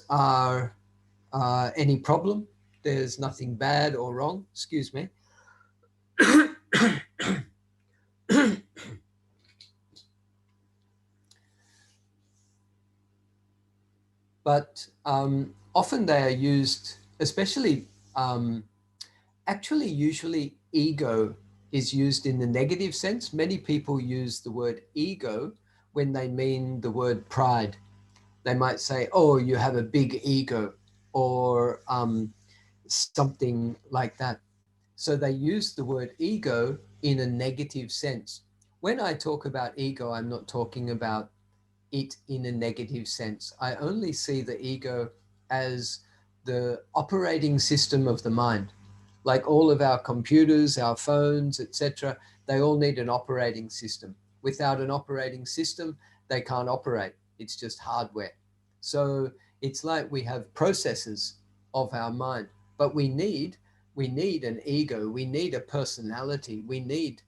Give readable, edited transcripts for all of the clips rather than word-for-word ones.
are any problem. There's nothing bad or wrong. Excuse me. But often they are used, especially, actually, usually ego is used in the negative sense. Many people use the word ego when they mean the word pride. They might say, oh, you have a big ego, or something like that. So they use the word ego in a negative sense. When I talk about ego, I'm not talking about it in a negative sense. I only see the ego as the operating system of the mind. Like all of our computers, our phones, etc., they all need an operating system. Without an operating system, they can't operate. It's just hardware. So it's like we have processes of our mind, but we need an ego, we need a personality, we need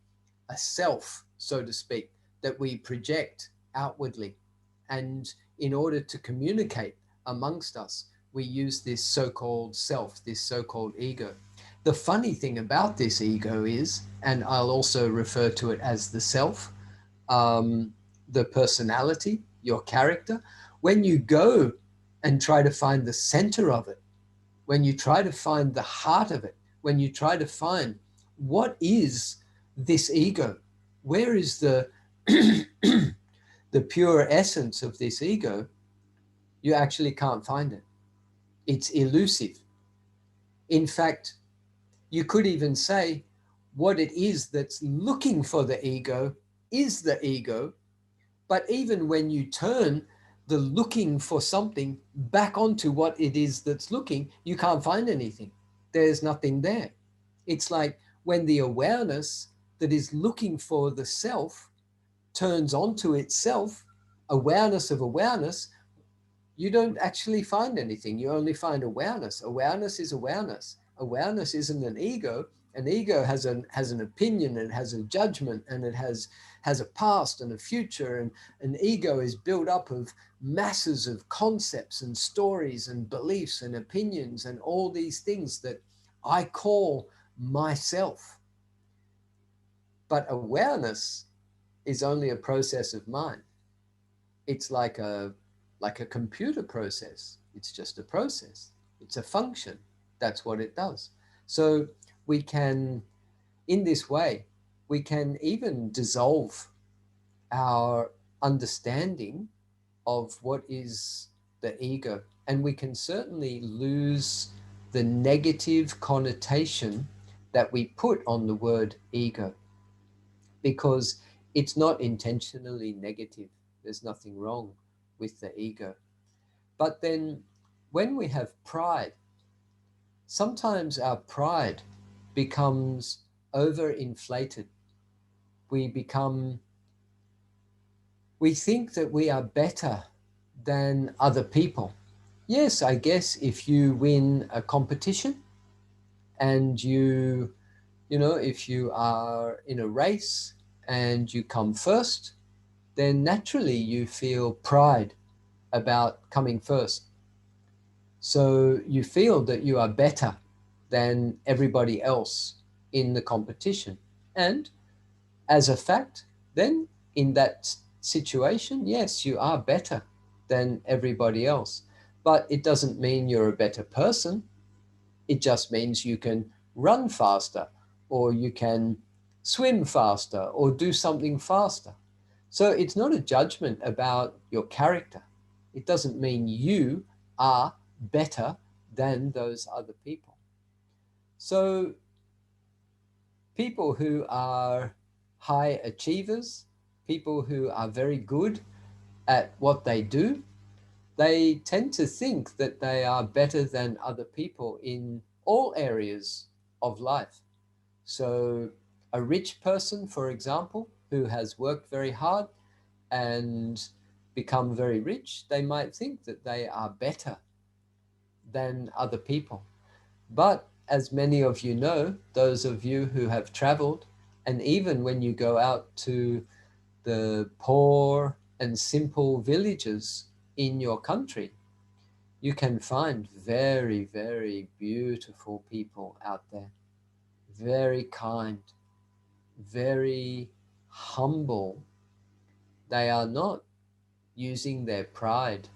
a self, so to speak, that we project outwardly. And in order to communicate amongst us, we use this so called self, this so called ego. The funny thing about this ego is, and I'll also refer to it as the self, the personality, your character, when you go and try to find the center of it, when you try to find the heart of it, when you try to find what is this ego, where is the the pure essence of this ego, you actually can't find it. It's elusive. In fact, you could even say what it is that's looking for the ego is the ego. But even when you turn the looking for something back onto what it is that's looking, you can't find anything. There's nothing there. It's like when the awareness that is looking for the self turns onto itself, awareness of awareness, you don't actually find anything. You only find awareness. Awareness is awareness. Awareness isn't an ego. An ego has an opinion, and has a judgment, and it has a past and a future. And an ego is built up of masses of concepts and stories and beliefs and opinions and all these things that I call myself. But awareness is only a process of mind. It's like a computer process. It's just a process. It's a function. That's what it does. So we can, in this way, we can even dissolve our understanding of what is the ego, and we can certainly lose the negative connotation that we put on the word ego, because it's not intentionally negative. There's nothing wrong with the ego. But then when we have pride, sometimes our pride becomes overinflated. We become, we think that we are better than other people. Yes, I guess if you win a competition and if you are in a race and you come first, then naturally you feel pride about coming first. So you feel that you are better than everybody else in the competition. And as a fact, then in that situation, yes, you are better than everybody else. But it doesn't mean you're a better person. It just means you can run faster, or you can swim faster, or do something faster. So it's not a judgment about your character. It doesn't mean you are better than those other people. So people who are high achievers, people who are very good at what they do, they tend to think that they are better than other people in all areas of life. So a rich person, for example, who has worked very hard and become very rich, they might think that they are better than other people. But as many of you know, those of you who have traveled, and even when you go out to the poor and simple villages in your country, you can find very, very beautiful people out there, very kind, very humble. They are not using their pride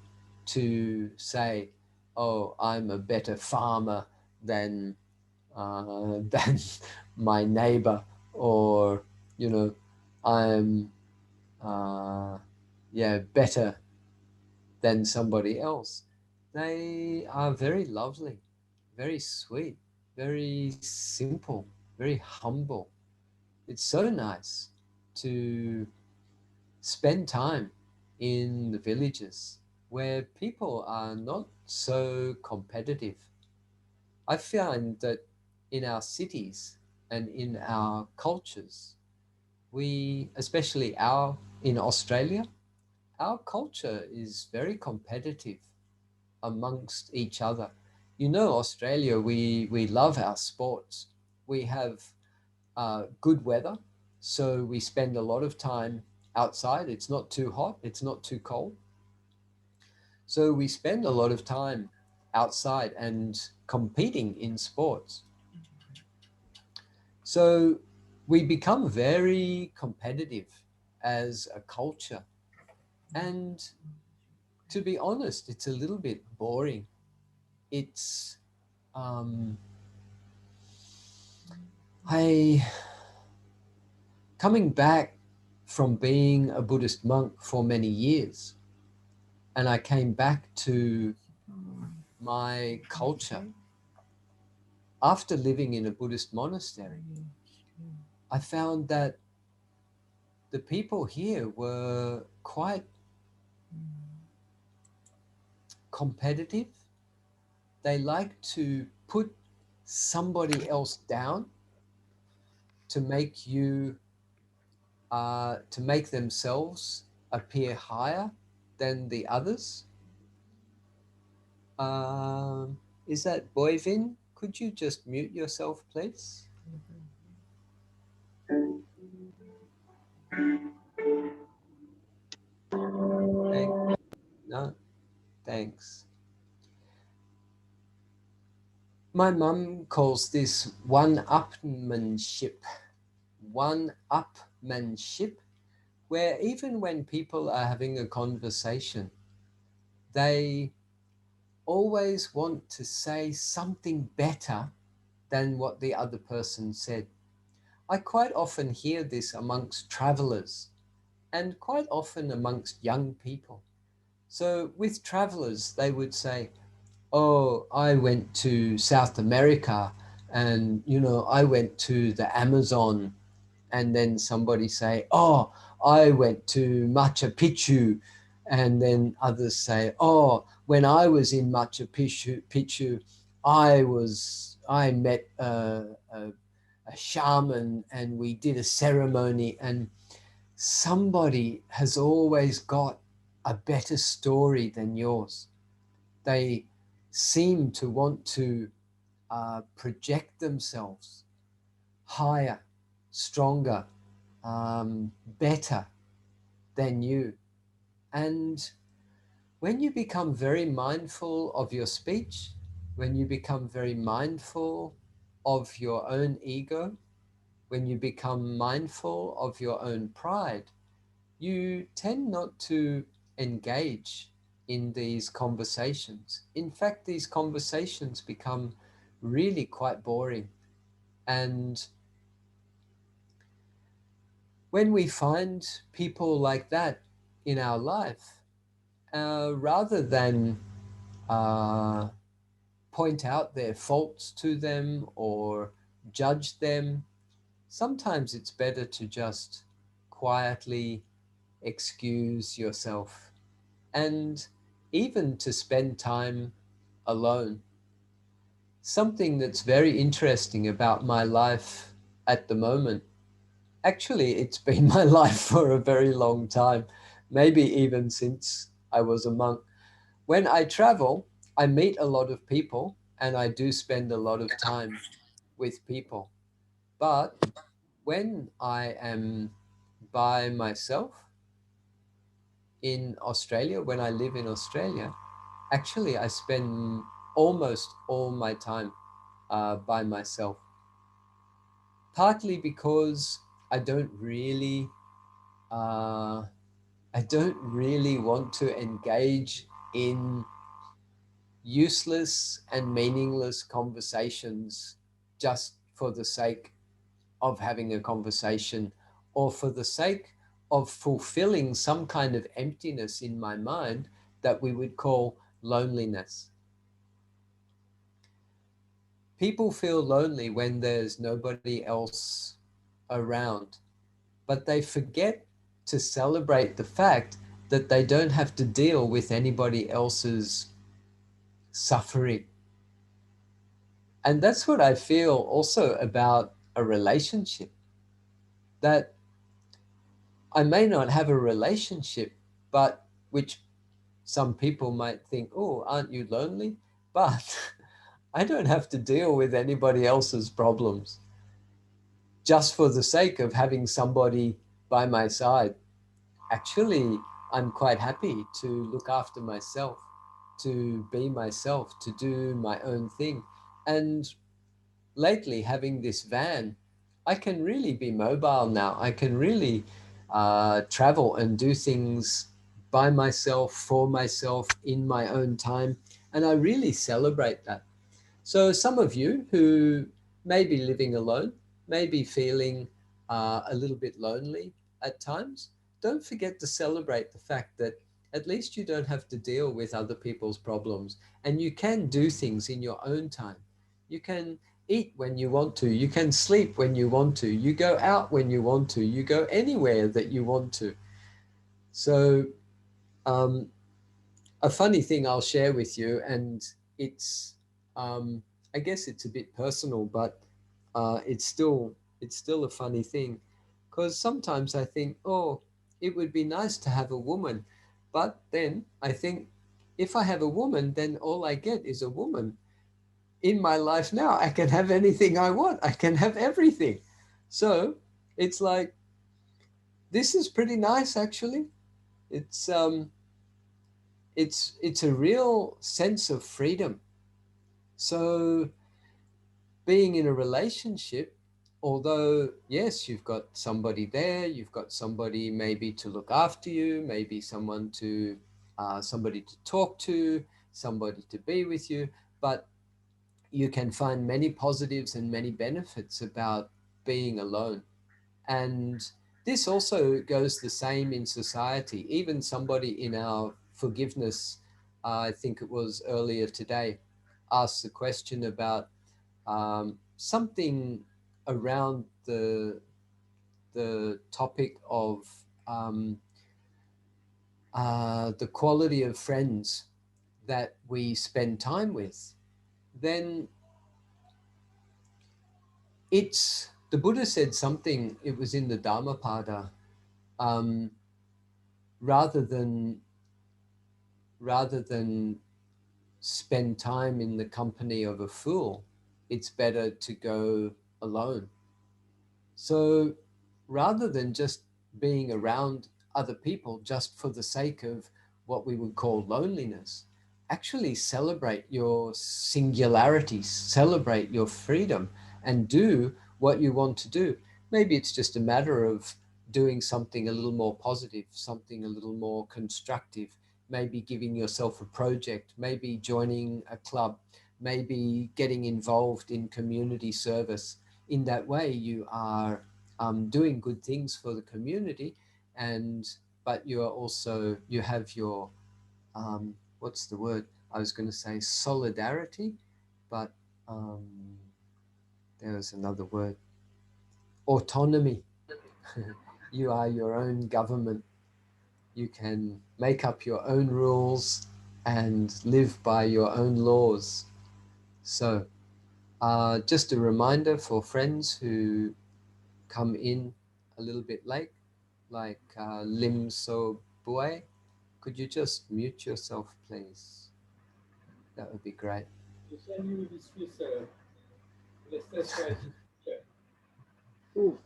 to say, "Oh, I'm a better farmer than than my neighbor," or you know, "I'm yeah better than somebody else." They are very lovely, very sweet, very simple, very humble. It's so nice to spend time in the villages where people are not so competitive. I find that in our cities and in our cultures, we, especially in Australia, our culture is very competitive amongst each other. You know, Australia, we love our sports. We have good weather, so we spend a lot of time outside. It's not too hot, it's not too cold. So we spend a lot of time outside and competing in sports. So we become very competitive as a culture. And to be honest, it's a little bit boring. It's, um, I, coming back from being a Buddhist monk for many years, and I came back to my culture after living in a Buddhist monastery. I found that the people here were quite competitive. They like to put somebody else down to make you, to make themselves appear higher than the others. Um, is that Boyvin? Could you just mute yourself, please? Thank, no, thanks. My mum calls this one-upmanship. One-upmanship, where even when people are having a conversation, they always want to say something better than what the other person said. I quite often hear this amongst travelers and quite often amongst young people. So, with travelers, they would say, "Oh, I went to South America and, I went to the Amazon." And then somebody say, "Oh, I went to Machu Picchu." And then others say, "Oh, when I was in Machu Picchu, I met a shaman and we did a ceremony." And somebody has always got a better story than yours. They seem to want to project themselves higher, stronger, better than you. And when you become very mindful of your speech, when you become very mindful of your own ego, when you become mindful of your own pride, you tend not to engage in these conversations. In fact, these conversations become really quite boring. And when we find people like that in our life, rather than uh, point out their faults to them or judge them, sometimes it's better to just quietly excuse yourself and even to spend time alone. Something that's very interesting about my life at the moment, actually, it's been my life for a very long time, maybe even since I was a monk. When I travel, I meet a lot of people and I do spend a lot of time with people. But when I am by myself in Australia, when I live in Australia, Actually, I spend almost all my time by myself, partly because I don't really, uh, I don't really want to engage in useless and meaningless conversations just for the sake of having a conversation or for the sake of fulfilling some kind of emptiness in my mind that we would call loneliness. People feel lonely when there's nobody else around, but they forget to celebrate the fact that they don't have to deal with anybody else's suffering. And that's what I feel also about a relationship, that I may not have a relationship, but which some people might think, oh, aren't you lonely? But I don't have to deal with anybody else's problems just for the sake of having somebody by my side. Actually, I'm quite happy to look after myself, to be myself, to do my own thing. And lately, having this van, I can really be mobile now. I can really travel and do things by myself, for myself, in my own time. And I really celebrate that. So, some of you who may be living alone, may be feeling a little bit lonely at times, don't forget to celebrate the fact that at least you don't have to deal with other people's problems and you can do things in your own time. You can eat when you want to, you can sleep when you want to, you go out when you want to, you go anywhere that you want to. So, um, a funny thing I'll share with you, and it's, um, I guess it's a bit personal, but it's still a funny thing, because sometimes I think, oh, it would be nice to have a woman, but then I think if I have a woman, then all I get is a woman. In my life now, I can have anything I want. I can have everything. So it's like this is pretty nice, actually. It's it's a real sense of freedom. So being in a relationship, although yes, you've got somebody there, you've got somebody maybe to look after you, maybe someone to somebody to talk to, somebody to be with you, but you can find many positives and many benefits about being alone. And this also goes the same in society. Even somebody in our forgiveness, I think it was earlier today, asked the question about something around the topic of um, the quality of friends that we spend time with. Then it's the Buddha said something. It was in the Dhammapada. Um, rather than rather than spend time in the company of a fool, it's better to go alone. So rather than just being around other people just for the sake of what we would call loneliness, actually celebrate your singularity, celebrate your freedom, and do what you want to do. Maybe it's just a matter of doing something a little more positive, something a little more constructive, maybe giving yourself a project, maybe joining a club, maybe getting involved in community service. In that way, you are doing good things for the community, and but you are also you have your what's the word? I was going to say solidarity, but um, there was another word: autonomy. You are your own government. You can make up your own rules and live by your own laws. So, just a reminder for friends who come in a little bit late, like Lim So Bue. Could you just mute yourself, please? That would be great. You send you this let's try to check. Ooh,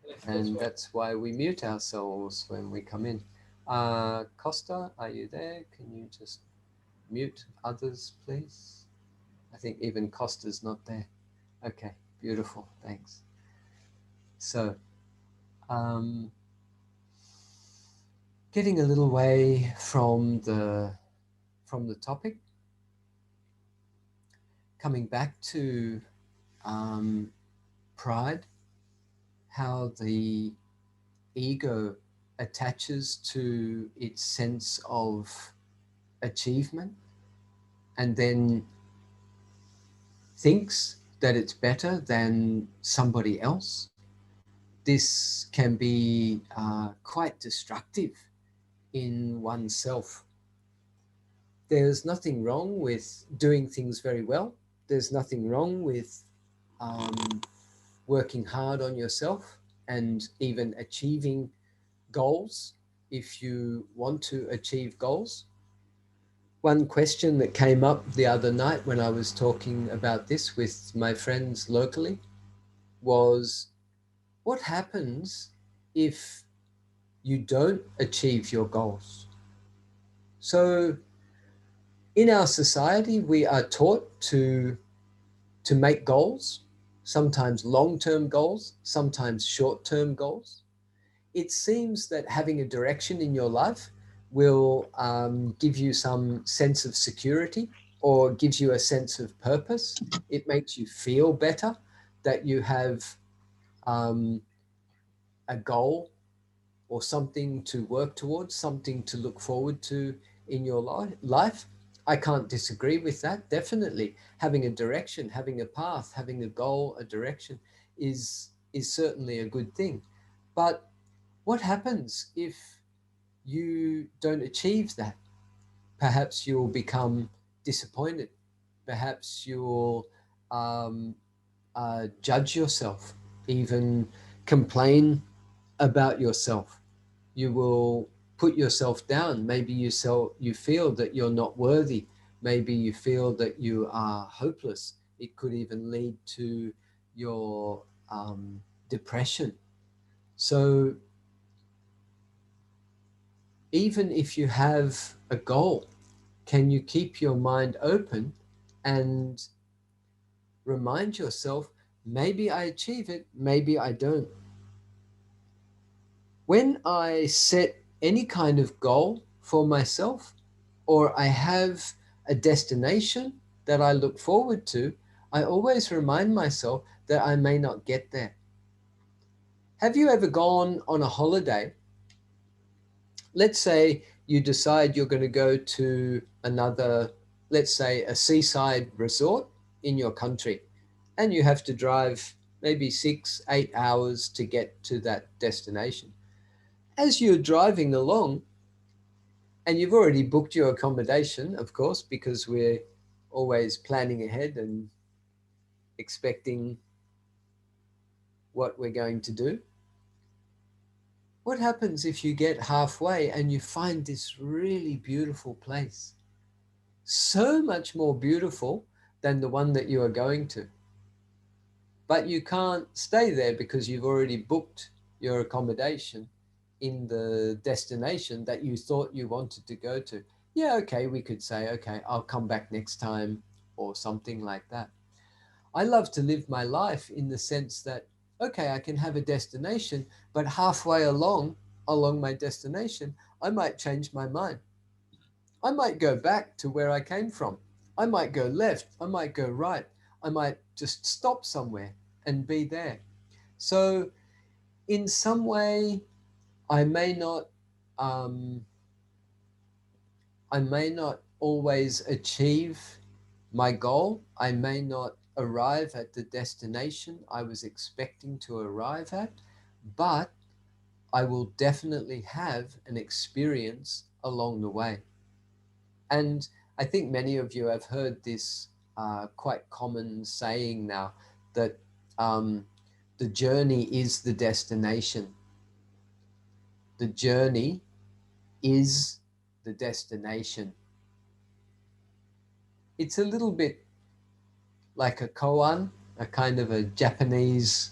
let's And try. that's why we mute ourselves when we come in. Costa, are you there? Can you just? mute others, please? I think even Costa's not there. Okay, beautiful. Thanks. So, um, getting a little way from the topic, coming back to um, pride, how the ego attaches to its sense of achievement and then thinks that it's better than somebody else. This can be quite destructive in oneself. There's nothing wrong with doing things very well. There's nothing wrong with um, working hard on yourself and even achieving goals if you want to achieve goals. One question that came up the other night when I was talking about this with my friends locally was, what happens if you don't achieve your goals? So, in our society, we are taught to make goals, sometimes long-term goals, sometimes short-term goals. It seems that having a direction in your life will give you some sense of security or gives you a sense of purpose. It makes you feel better that you have um, a goal or something to work towards, something to look forward to in your life. I can't disagree with that. Definitely, having a direction, having a path, having a goal, a direction is certainly a good thing. But what happens if you don't achieve that? Perhaps you'll become disappointed. Perhaps you'll um, judge yourself, even complain about yourself. You will put yourself down. Maybe you feel that you're not worthy. Maybe you feel that you are hopeless. It could even lead to your depression. So even if you have a goal, can you keep your mind open and remind yourself, maybe I achieve it, maybe I don't? When I set any kind of goal for myself, or I have a destination that I look forward to, I always remind myself that I may not get there. Have you ever gone on a holiday? Let's say you decide you're going to go to another, let's say a seaside resort in your country, and you have to drive maybe 6, 8 hours to get to that destination. As you're driving along, and you've already booked your accommodation, of course, because we're always planning ahead and expecting what we're going to do. What happens if you get halfway and you find this really beautiful place? So much more beautiful than the one that you are going to. But you can't stay there because you've already booked your accommodation in the destination that you thought you wanted to go to. Yeah, okay, we could say, okay, I'll come back next time or something like that. I love to live my life in the sense that, okay, I can have a destination, but halfway along my destination, I might change my mind. I might go back to where I came from. I might go left. I might go right. I might just stop somewhere and be there. So, in some way, I may not, um, I may not always achieve my goal. I may not arrive at the destination I was expecting to arrive at, but I will definitely have an experience along the way. And I think many of you have heard this quite common saying now that um, the journey is the destination. The journey is the destination. It's a little bit like a koan, a kind of a Japanese,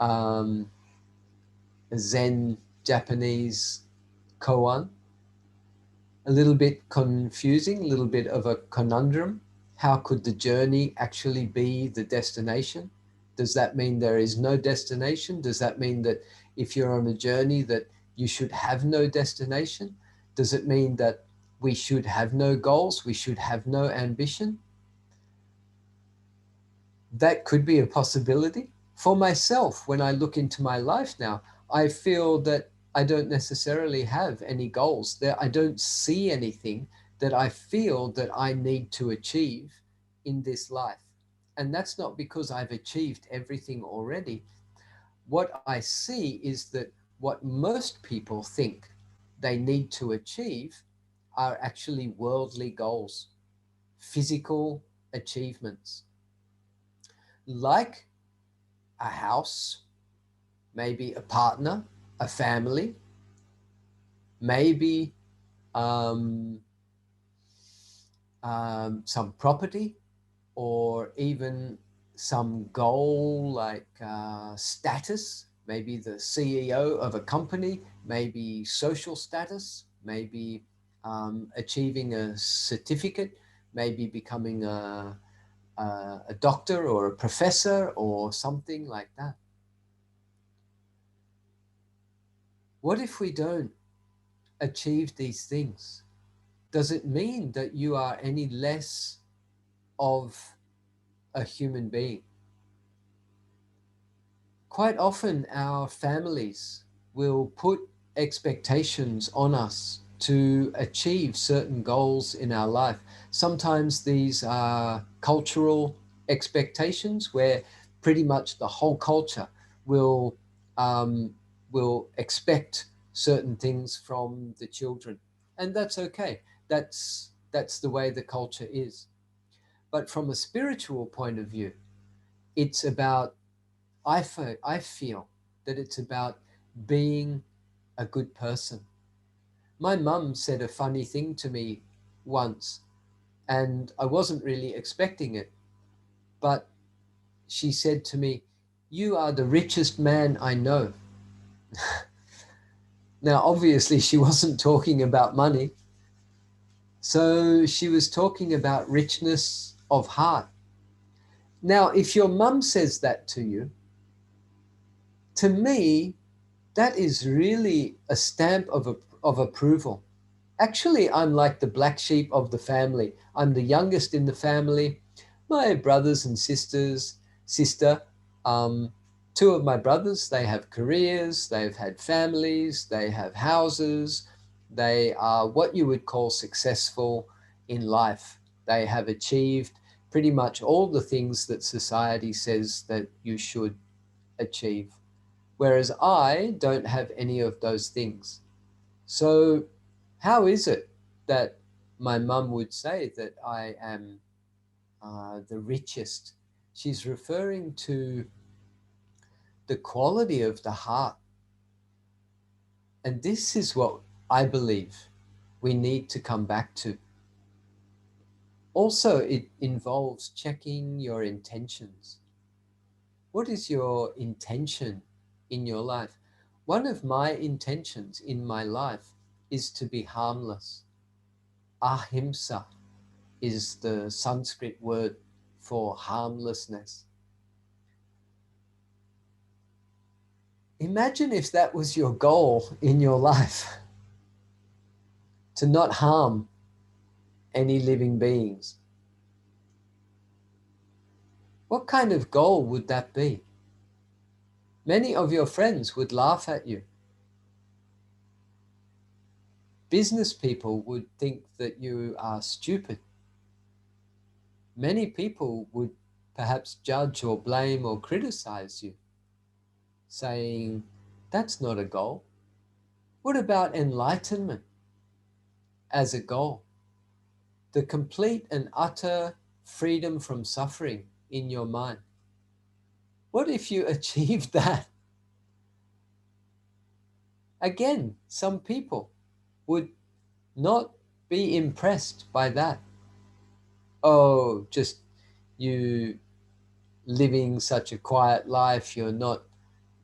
um, a Zen Japanese koan. a little bit confusing, a little bit of a conundrum. How could the journey actually be the destination? Does that mean there is no destination? Does that mean that if you're on a journey that you should have no destination? Does it mean that we should have no goals? We should have no ambition? That could be a possibility. For myself, when I look into my life now, I feel that I don't necessarily have any goals. There, I don't see anything that I feel that I need to achieve in this life. And that's not because I've achieved everything already. What I see is that what most people think they need to achieve are actually worldly goals, physical achievements, like a house, maybe a partner, a family, maybe um, some property, or even some goal like status, maybe the CEO of a company, maybe social status, maybe achieving a certificate, maybe becoming a doctor or a professor or something like that. What if we don't achieve these things? Does it mean that you are any less of a human being? Quite often, our families will put expectations on us to achieve certain goals in our life. Sometimes these are cultural expectations where pretty much the whole culture will um, will expect certain things from the children, and that's okay. That's the way the culture is. But from a spiritual point of view, it's about I feel that it's about being a good person. My mum said a funny thing to me once, and I wasn't really expecting it, but she said to me, "You are the richest man I know." Now, obviously, she wasn't talking about money, so she was talking about richness of heart. Now, if your mum says that to you, to me, that is really a stamp of approval. Actually, I'm like the black sheep of the family. I'm the youngest in the family. My brothers and sister, um, two of my brothers, they have careers, they've had families, they have houses, they are what you would call successful in life. They have achieved pretty much all the things that society says that you should achieve. Whereas I don't have any of those things. So, how is it that my mum would say that I am the richest? She's referring to the quality of the heart. And this is what I believe we need to come back to. Also, it involves checking your intentions. What is your intention in your life? One of my intentions in my life is to be harmless. Ahimsa is the Sanskrit word for harmlessness. Imagine if that was your goal in your life, to not harm any living beings. What kind of goal would that be? Many of your friends would laugh at you. Business people would think that you are stupid. Many people would perhaps judge or blame or criticize you, saying, that's not a goal. What about enlightenment as a goal? The complete and utter freedom from suffering in your mind. What if you achieved that? Again, some people would not be impressed by that. Oh, just you living such a quiet life, you're not,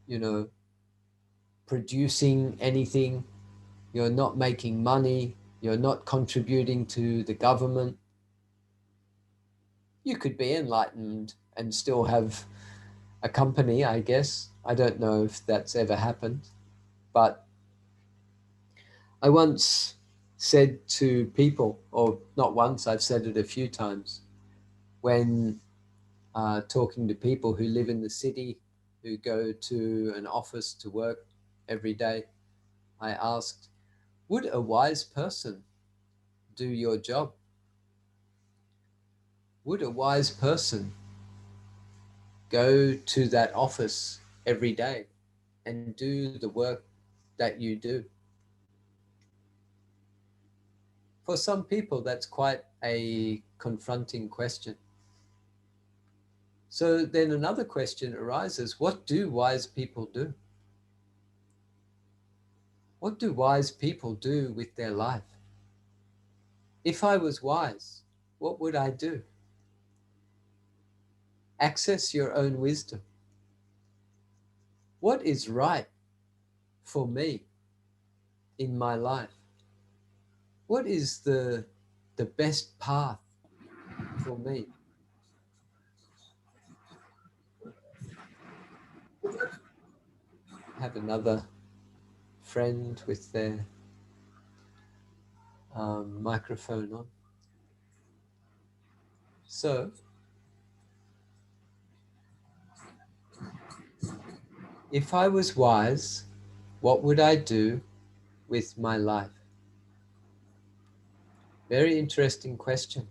you know, producing anything, you're not making money. you're not contributing to the government. You could be enlightened and still have a company, I guess. I don't know if that's ever happened, but I once said to people, or not once, I've said it a few times, when talking to people who live in the city, who go to an office to work every day, I asked, would a wise person do your job? Would a wise person go to that office every day and do the work that you do? For some people, that's quite a confronting question. So then another question arises, what do wise people do? What do wise people do with their life? If I was wise, what would I do? Access your own wisdom. What is right for me in my life? What is the best path for me? I have another friend with their microphone on. So, if I was wise, what would I do with my life? Very interesting question.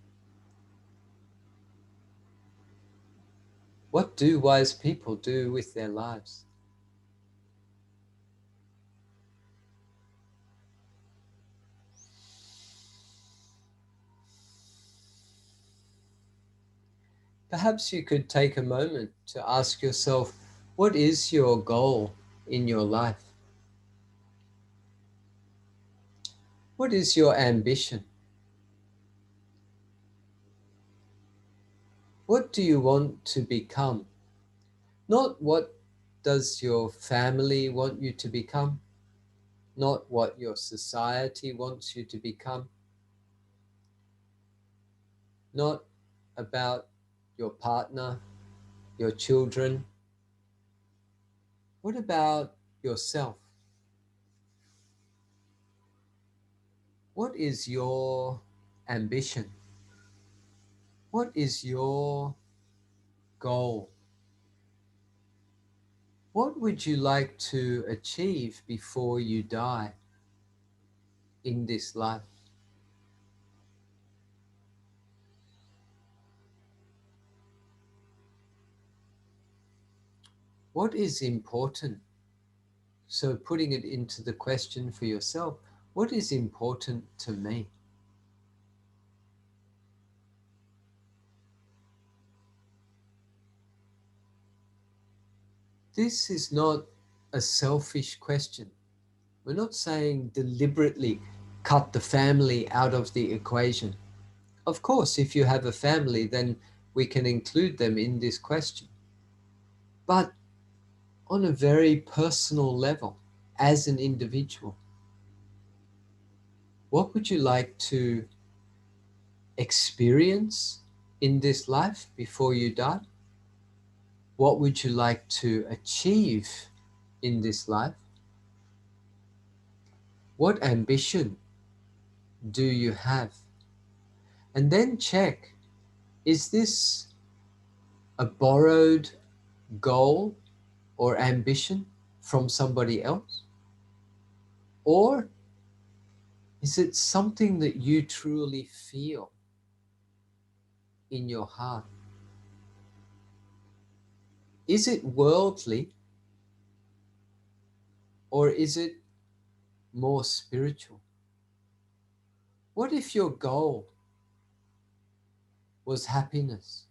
What do wise people do with their lives? Perhaps you could take a moment to ask yourself, what is your goal in your life? What is your ambition? What do you want to become? Not what does your family want you to become, not what your society wants you to become, not about your partner, your children. What about yourself? What is your ambition? What is your goal? What would you like to achieve before you die in this life? What is important? So, putting it into the question for yourself, what is important to me? This is not a selfish question. We're not saying deliberately cut the family out of the equation. Of course, if you have a family, then we can include them in this question. But on a very personal level, as an individual, what would you like to experience in this life before you die? What would you like to achieve in this life? What ambition do you have? And then check, is this a borrowed goal or ambition from somebody else? Or is it something that you truly feel in your heart? Is it worldly or is it more spiritual? What if your goal was happiness?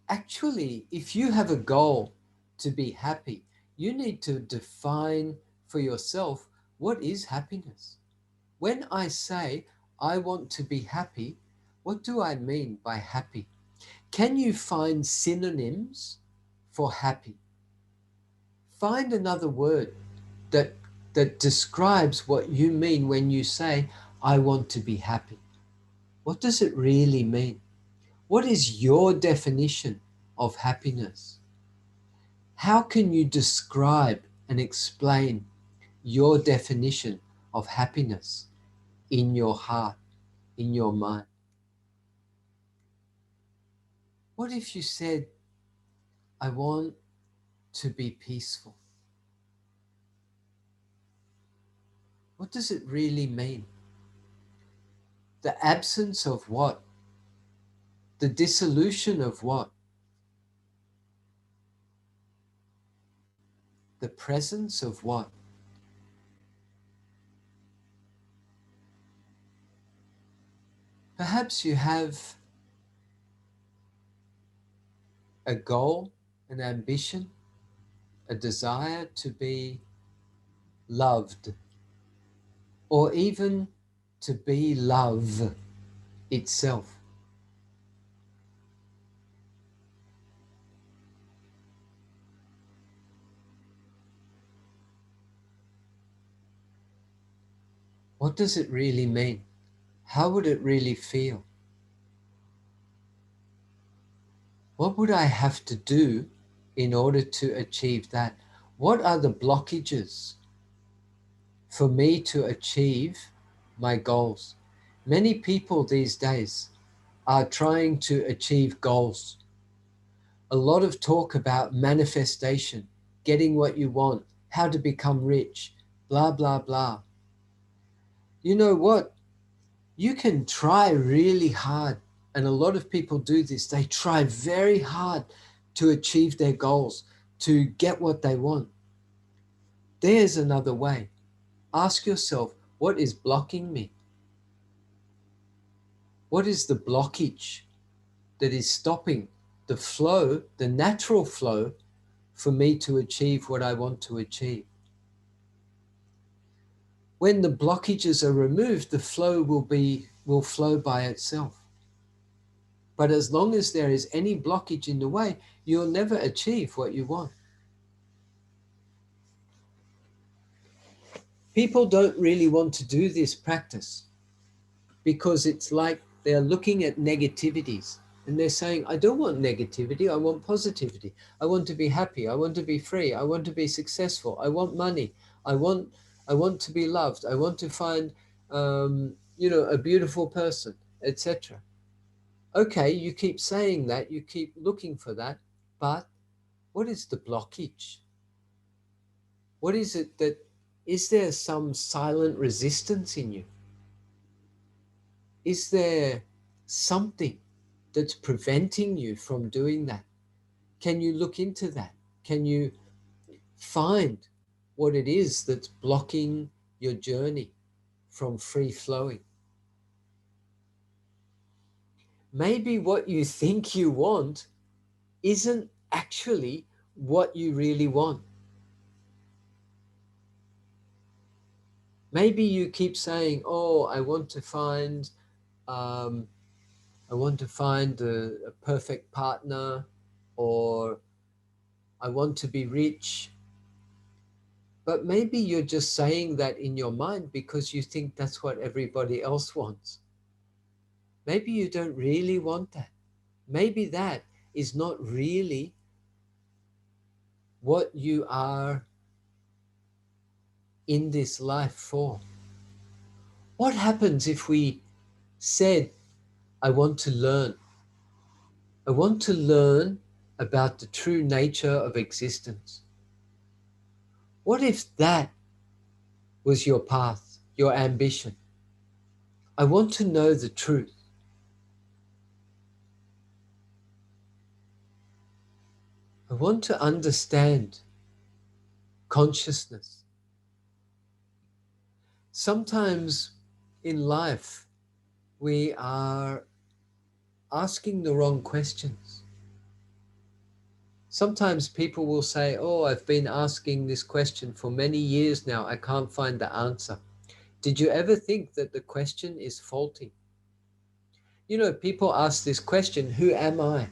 Actually, if you have a goal to be happy, you need to define for yourself what is happiness. When I say I want to be happy, what do I mean by happy? Can you find synonyms for happy? Find another word that that describes what you mean when you say, I want to be happy. What does it really mean? What is your definition of happiness? How can you describe and explain your definition of happiness in your heart, in your mind? What if you said, I want to be peaceful? What does it really mean? The absence of what? The dissolution of what? The presence of what? Perhaps you have a goal, an ambition, a desire to be loved, or even to be love itself. What does it really mean? How would it really feel? What would I have to do in order to achieve that? What are the blockages for me to achieve my goals? Many people these days are trying to achieve goals. A lot of talk about manifestation, getting what you want, how to become rich, blah, blah, blah. You know what? You can try really hard, and a lot of people do this. They try very hard to achieve their goals, to get what they want. There's another way. Ask yourself, what is blocking me? What is the blockage that is stopping the flow, the natural flow, for me to achieve what I want to achieve? When the blockages are removed, the flow will flow by itself. But as long as there is any blockage in the way, you'll never achieve what you want. People don't really want to do this practice because it's like they're looking at negativities and they're saying, I don't want negativity, I want positivity. I want to be happy, I want to be free, I want to be successful, I want money, I want to be loved, I want to find a beautiful person, etc. Okay, you keep saying that, you keep looking for that, but what is the blockage? What is it that, is there some silent resistance in you? Is there something that's preventing you from doing that? Can you look into that? Can you find what it is that's blocking your journey from free flowing? Maybe what you think you want isn't actually what you really want. Maybe you keep saying, oh, um, I want to find a perfect partner, or I want to be rich. But maybe you're just saying that in your mind because you think that's what everybody else wants. Maybe you don't really want that. Maybe that is not really what you are in this life for. What happens if we said, I want to learn? I want to learn about the true nature of existence. What if that was your path, your ambition? I want to know the truth. I want to understand consciousness. Sometimes in life, we are asking the wrong questions. Sometimes people will say, oh, I've been asking this question for many years now. I can't find the answer. Did you ever think that the question is faulty? You know, people ask this question, who am I?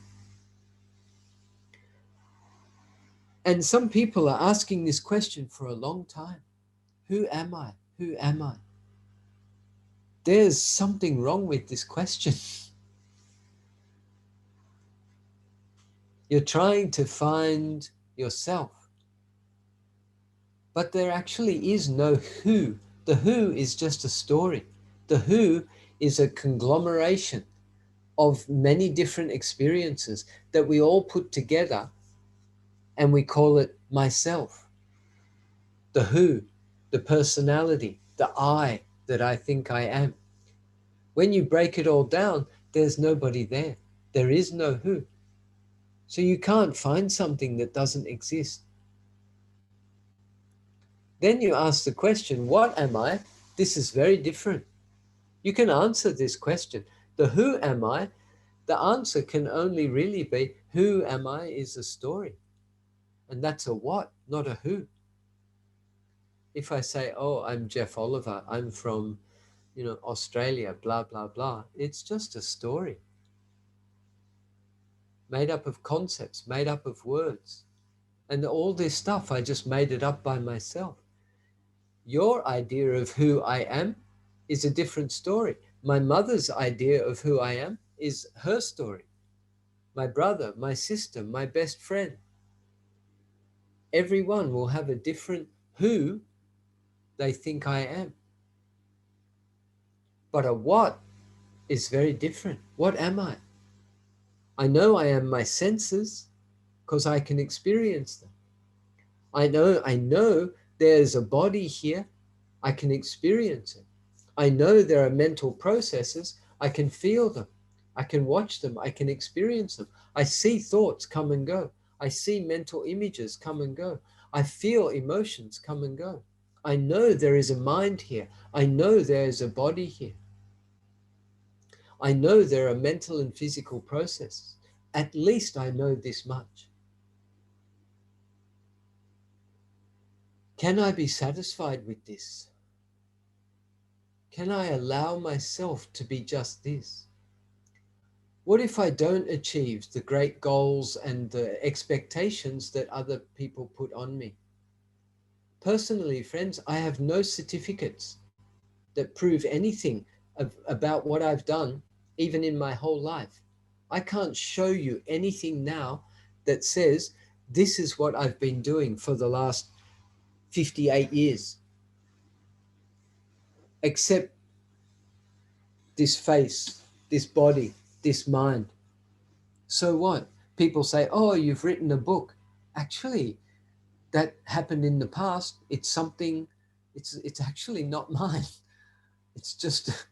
And some people are asking this question for a long time. Who am I? Who am I? There's something wrong with this question. You're trying to find yourself, but there actually is no who. The who is just a story. The who is a conglomeration of many different experiences that we all put together and we call it myself. The who, the personality, the I that I think I am. When you break it all down, there's nobody there. There is no who. So you can't find something that doesn't exist. Then you ask the question, what am I? This is very different. You can answer this question. The who am I? The answer can only really be who am I is a story. And that's a what, not a who. If I say, oh, I'm Jeff Oliver, I'm from, Australia, blah, blah, blah, it's just a story made up of concepts, made up of words. And all this stuff, I just made it up by myself. Your idea of who I am is a different story. My mother's idea of who I am is her story. My brother, my sister, my best friend. Everyone will have a different who they think I am. But a what is very different. What am I? I know I am my senses because I can experience them. I know there's a body here. I can experience it. I know there are mental processes. I can feel them. I can watch them. I can experience them. I see thoughts come and go. I see mental images come and go. I feel emotions come and go. I know there is a mind here. I know there is a body here. I know there are mental and physical processes. At least I know this much. Can I be satisfied with this? Can I allow myself to be just this? What if I don't achieve the great goals and the expectations that other people put on me? Personally, friends, I have no certificates that prove anything about what I've done, even in my whole life. I can't show you anything now that says this is what I've been doing for the last 58 years, except this face, this body, this mind. So what? People say, oh, you've written a book. Actually, that happened in the past. It's something, it's actually not mine. It's just,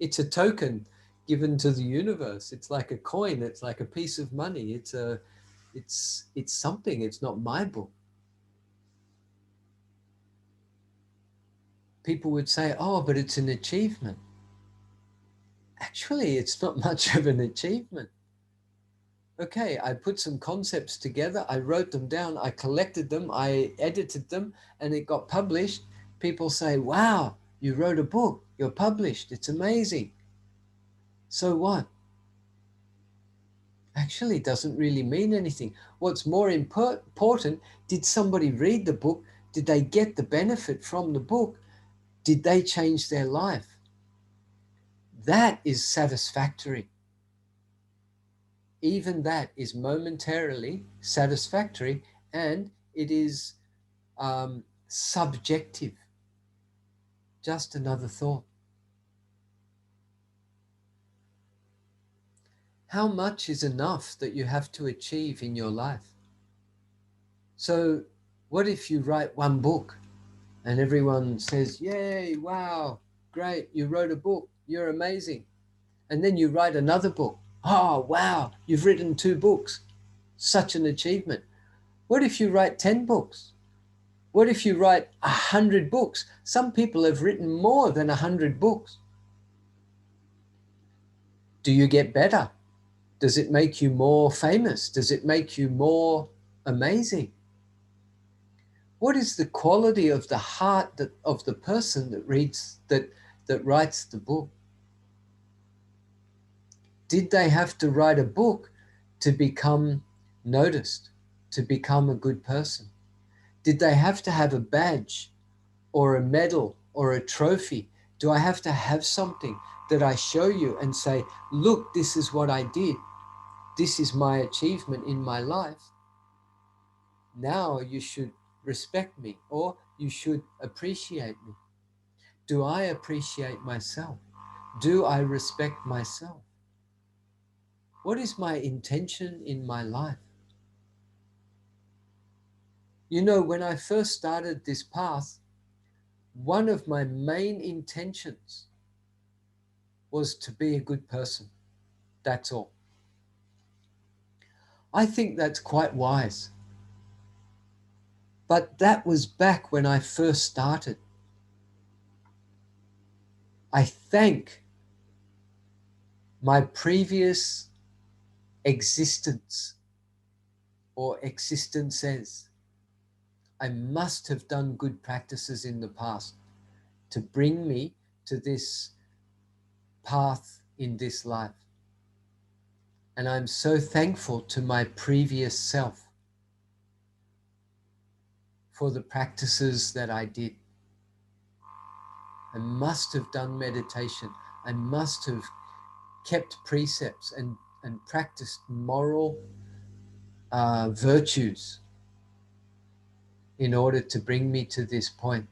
it's a token given to the universe. It's like a coin. It's like a piece of money. It's something. It's not my book. People would say, oh, but it's an achievement. Actually, it's not much of an achievement. Okay, I put some concepts together, I wrote them down, I collected them, I edited them, and it got published. People say, wow, you wrote a book, you're published, it's amazing. So what? Actually doesn't really mean anything. What's more important, did somebody read the book? Did they get the benefit from the book? Did they change their life? That is satisfactory. Even that is momentarily satisfactory, and it is subjective. Just another thought. How much is enough that you have to achieve in your life? So, what if you write one book and everyone says, yay, wow, great, you wrote a book, you're amazing. And then you write another book. Oh, wow, you've written 2 books. Such an achievement. What if you write 10 books? What if you write 100 books? Some people have written more than 100 books. Do you get better? Does it make you more famous? Does it make you more amazing? What is the quality of the heart of the person that writes the book? Did they have to write a book to become noticed, to become a good person? Did they have to have a badge or a medal or a trophy? Do I have to have something that I show you and say, look, this is what I did. This is my achievement in my life. Now you should respect me or you should appreciate me. Do I appreciate myself? Do I respect myself? What is my intention in my life? You know, when I first started this path, one of my main intentions was to be a good person. That's all. I think that's quite wise. But that was back when I first started. I thank my previous existence or existences. I must have done good practices in the past to bring me to this path in this life. And I'm so thankful to my previous self for the practices that I did. I must have done meditation. I must have kept precepts and practiced moral virtues in order to bring me to this point.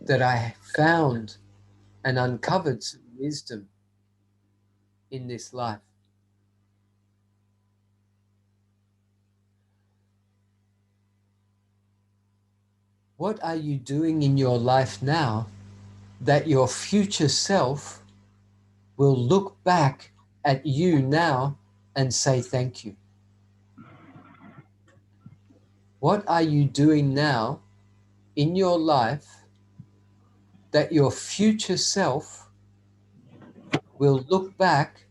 That I found and uncovered some wisdom in this life. What are you doing in your life now that your future self will look back at you now and say thank you? What are you doing now in your life that your future self will look back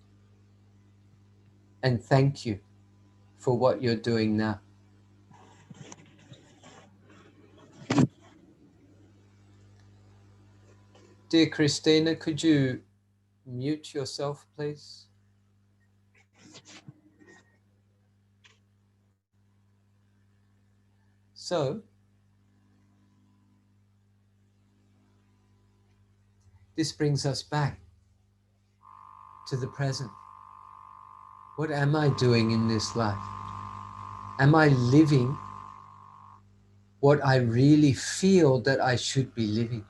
and thank you for what you're doing now? Dear Christina, could you mute yourself, please? So, this brings us back to the present. What am I doing in this life? Am I living what I really feel that I should be living?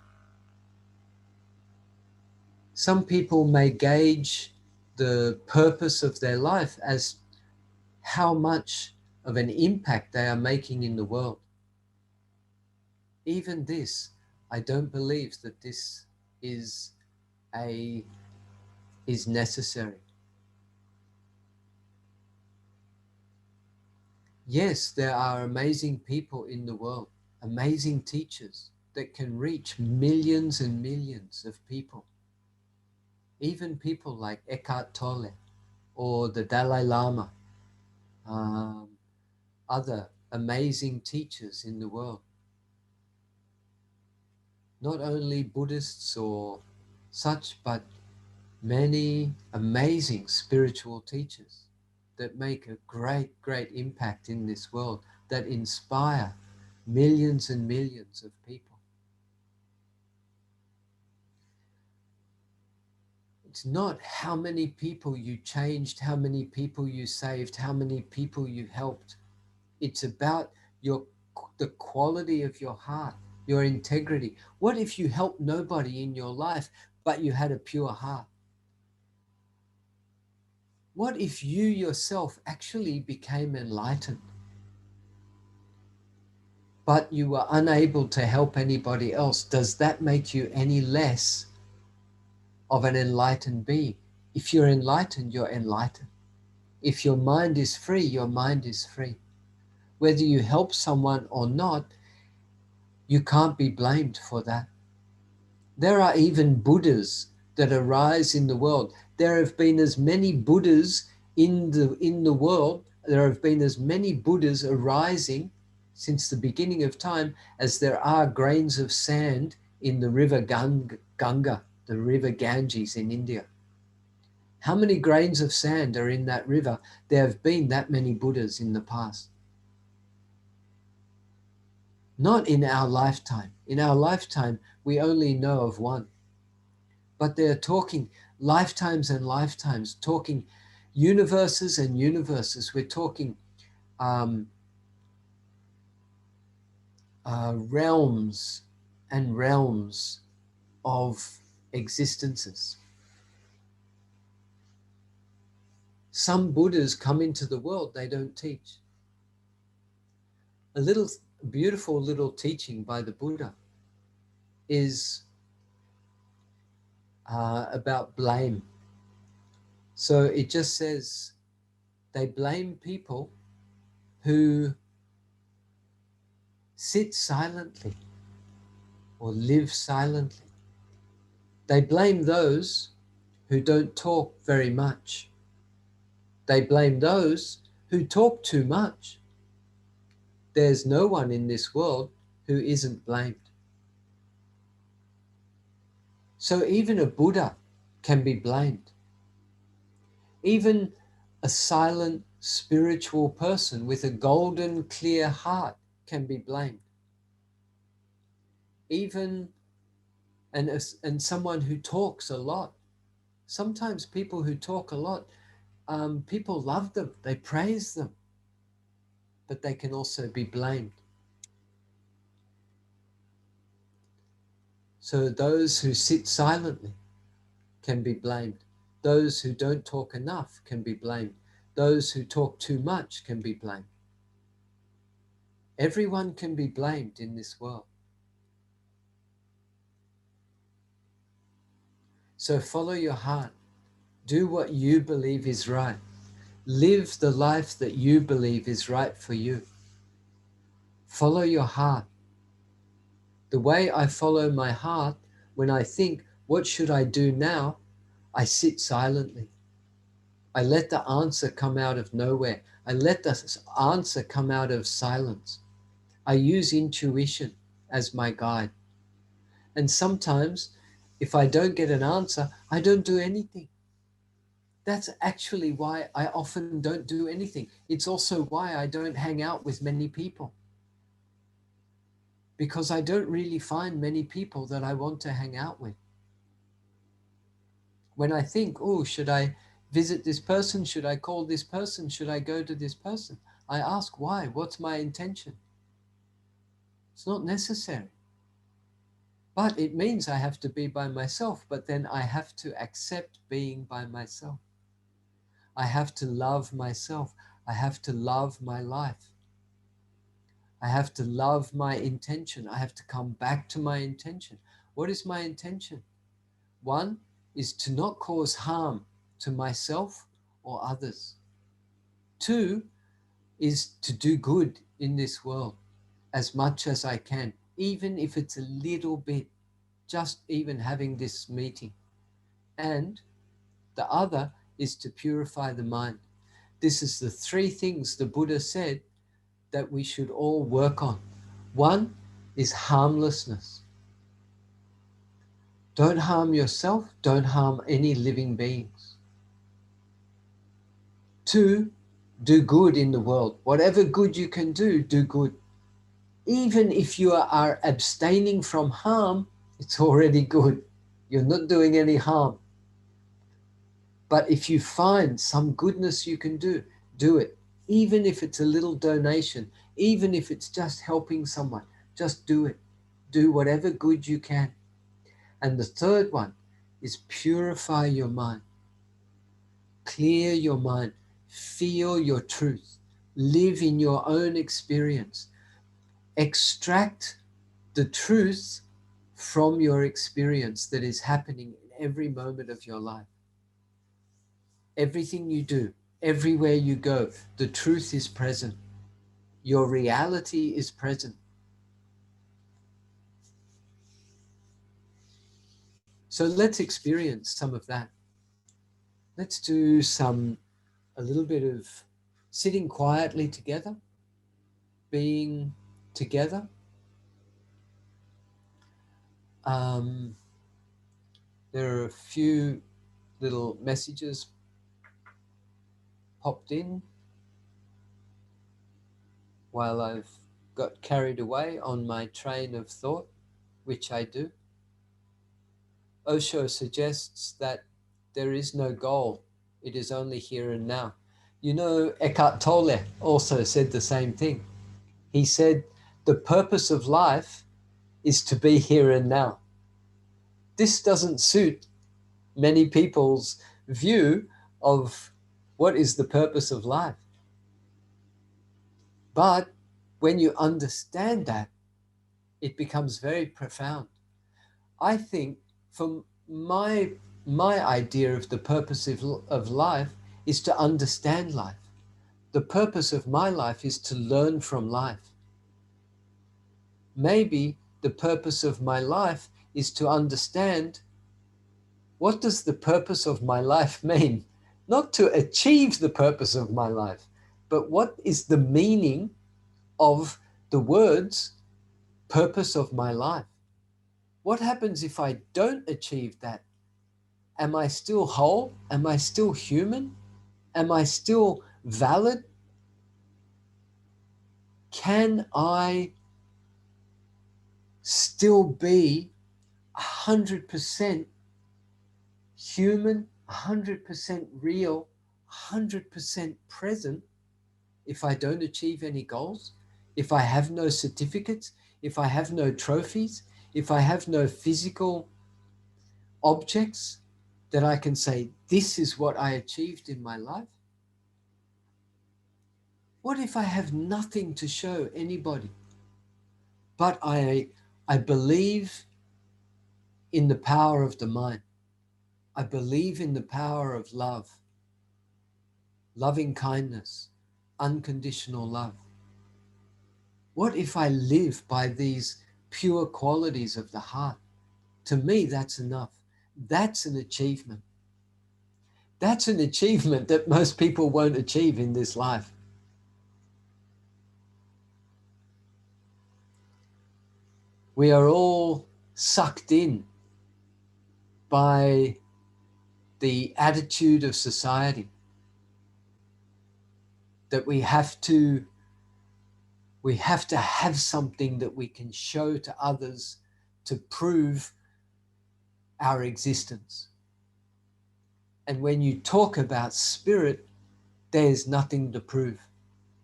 Some people may gauge the purpose of their life as how much of an impact they are making in the world. Even this, I don't believe that this is a is necessary. Yes, there are amazing people in the world, amazing teachers that can reach millions and millions of people. Even people like Eckhart Tolle or the Dalai Lama, um, other amazing teachers in the world. Not only Buddhists or such, but many amazing spiritual teachers that make a great, great impact in this world, that inspire millions and millions of people. It's not how many people you changed, how many people you saved, how many people you helped. It's about the quality of your heart, your integrity. What if you helped nobody in your life, but you had a pure heart? What if you yourself actually became enlightened, but you were unable to help anybody else? Does that make you any less of an enlightened being? If you're enlightened, you're enlightened. If your mind is free, your mind is free. Whether you help someone or not, you can't be blamed for that. There are even Buddhas that arise in the world. There have been as many Buddhas in the world, there have been as many Buddhas arising since the beginning of time as there are grains of sand in the river Ganga, the river Ganges in India. How many grains of sand are in that river? There have been that many Buddhas in the past. Not in our lifetime. In our lifetime, we only know of one. But they're talking lifetimes and lifetimes, talking universes and universes. We're talking um, realms and realms of existences. Some Buddhas come into the world, they don't teach. A little beautiful little teaching by the Buddha is about blame. So it just says they blame people who sit silently or live silently. They blame those who don't talk very much. They blame those who talk too much. There's no one in this world who isn't blamed. So even a Buddha can be blamed. Even a silent spiritual person with a golden clear heart can be blamed. Even and someone who talks a lot. Sometimes people who talk a lot, people love them, they praise them, but they can also be blamed. So those who sit silently can be blamed. Those who don't talk enough can be blamed. Those who talk too much can be blamed. Everyone can be blamed in this world. So follow your heart. Do what you believe is right. Live the life that you believe is right for you. Follow your heart. The way I follow my heart, when I think, what should I do now? I sit silently. I let the answer come out of nowhere. I let the answer come out of silence. I use intuition as my guide. And sometimes, if I don't get an answer, I don't do anything. That's actually why I often don't do anything. It's also why I don't hang out with many people. Because I don't really find many people that I want to hang out with. When I think, oh, should I visit this person? Should I call this person? Should I go to this person? I ask why? What's my intention? It's not necessary. But it means I have to be by myself, but then I have to accept being by myself. I have to love myself. I have to love my life. I have to love my intention. I have to come back to my intention. What is my intention? One is to not cause harm to myself or others. Two is to do good in this world as much as I can, even if it's a little bit, just even having this meeting. And the other is to purify the mind. This is the three things the Buddha said that we should all work on. One is harmlessness. Don't harm yourself, don't harm any living beings. Two, do good in the world. Whatever good you can do, do good. Even if you are abstaining from harm, it's already good. You're not doing any harm. But if you find some goodness you can do it. Even if it's a little donation, even if it's just helping someone, just do it. Do whatever good you can. And the third one is purify your mind. Clear your mind. Feel your truth. Live in your own experience. Extract the truth from your experience that is happening in every moment of your life. Everything you do, everywhere you go, the truth is present. Your reality is present. So let's experience some of that. Let's do a little bit of sitting quietly together, being together. Um, there are a few little messages popped in while I've got carried away on my train of thought, which I do, Osho suggests that there is no goal, it is only here and now. You know, Eckhart Tolle also said the same thing. He said, the purpose of life is to be here and now. This doesn't suit many people's view of what is the purpose of life. But when you understand that, it becomes very profound. I think from my idea of the purpose of life is to understand life. The purpose of my life is to learn from life. Maybe the purpose of my life is to understand, what does the purpose of my life mean? Not to achieve the purpose of my life, but what is the meaning of the words purpose of my life? What happens if I don't achieve that? Am I still whole? Am I still human? Am I still valid? Can I still be 100% human, 100% real, 100% present if I don't achieve any goals? If I have no certificates? If I have no trophies? If I have no physical objects that I can say, this is what I achieved in my life? What if I have nothing to show anybody? But I believe in the power of the mind. I believe in the power of love, loving kindness, unconditional love. What if I live by these pure qualities of the heart? To me, that's enough. That's an achievement. That's an achievement that most people won't achieve in this life. We are all sucked in by the attitude of society that we have to have something that we can show to others to prove our existence. And when you talk about spirit, there's nothing to prove.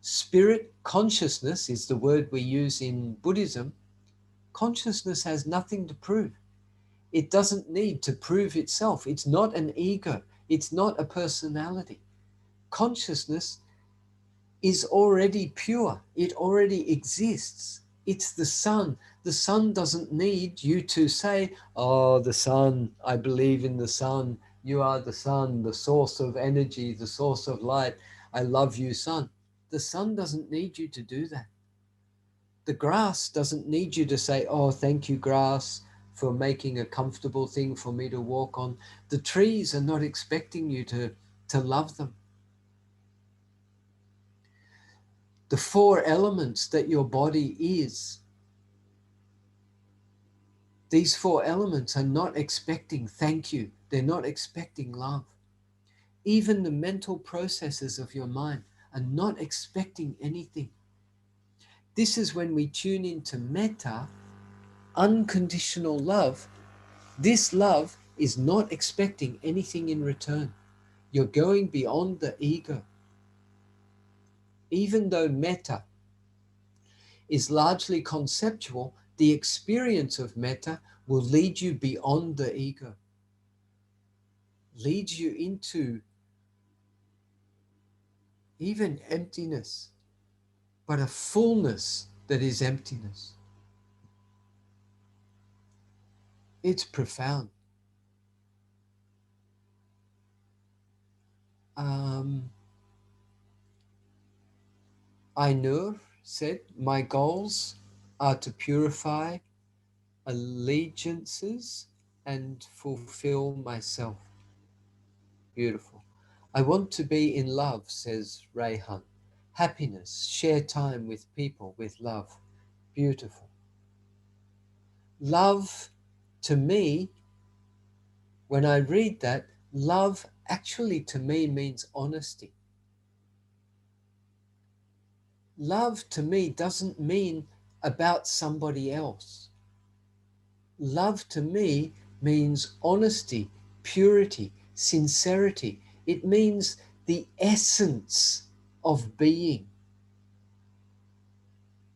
Spirit, consciousness is the word we use in Buddhism. Consciousness has nothing to prove. It doesn't need to prove itself. It's not an ego. It's not a personality. Consciousness is already pure. It already exists. It's the sun. The sun doesn't need you to say, oh, the sun, I believe in the sun. You are the sun, the source of energy, the source of light. I love you, sun. The sun doesn't need you to do that. The grass doesn't need you to say, oh, thank you, grass, for making a comfortable thing for me to walk on. The trees are not expecting you to love them. The four elements that your body is, these four elements are not expecting thank you. They're not expecting love. Even the mental processes of your mind are not expecting anything. This is when we tune into metta, unconditional love. This love is not expecting anything in return. You're going beyond the ego. Even though metta is largely conceptual, the experience of metta will lead you beyond the ego, leads you into even emptiness, but a fullness that is emptiness. It's profound. Ainur said, my goals are to purify allegiances and fulfill myself. Beautiful. I want to be in love, says Rayhan. Happiness, share time with people with love. Beautiful. Love, to me, when I read that, love actually to me means honesty. Love to me doesn't mean about somebody else. Love to me means honesty, purity, sincerity. It means the essence of being,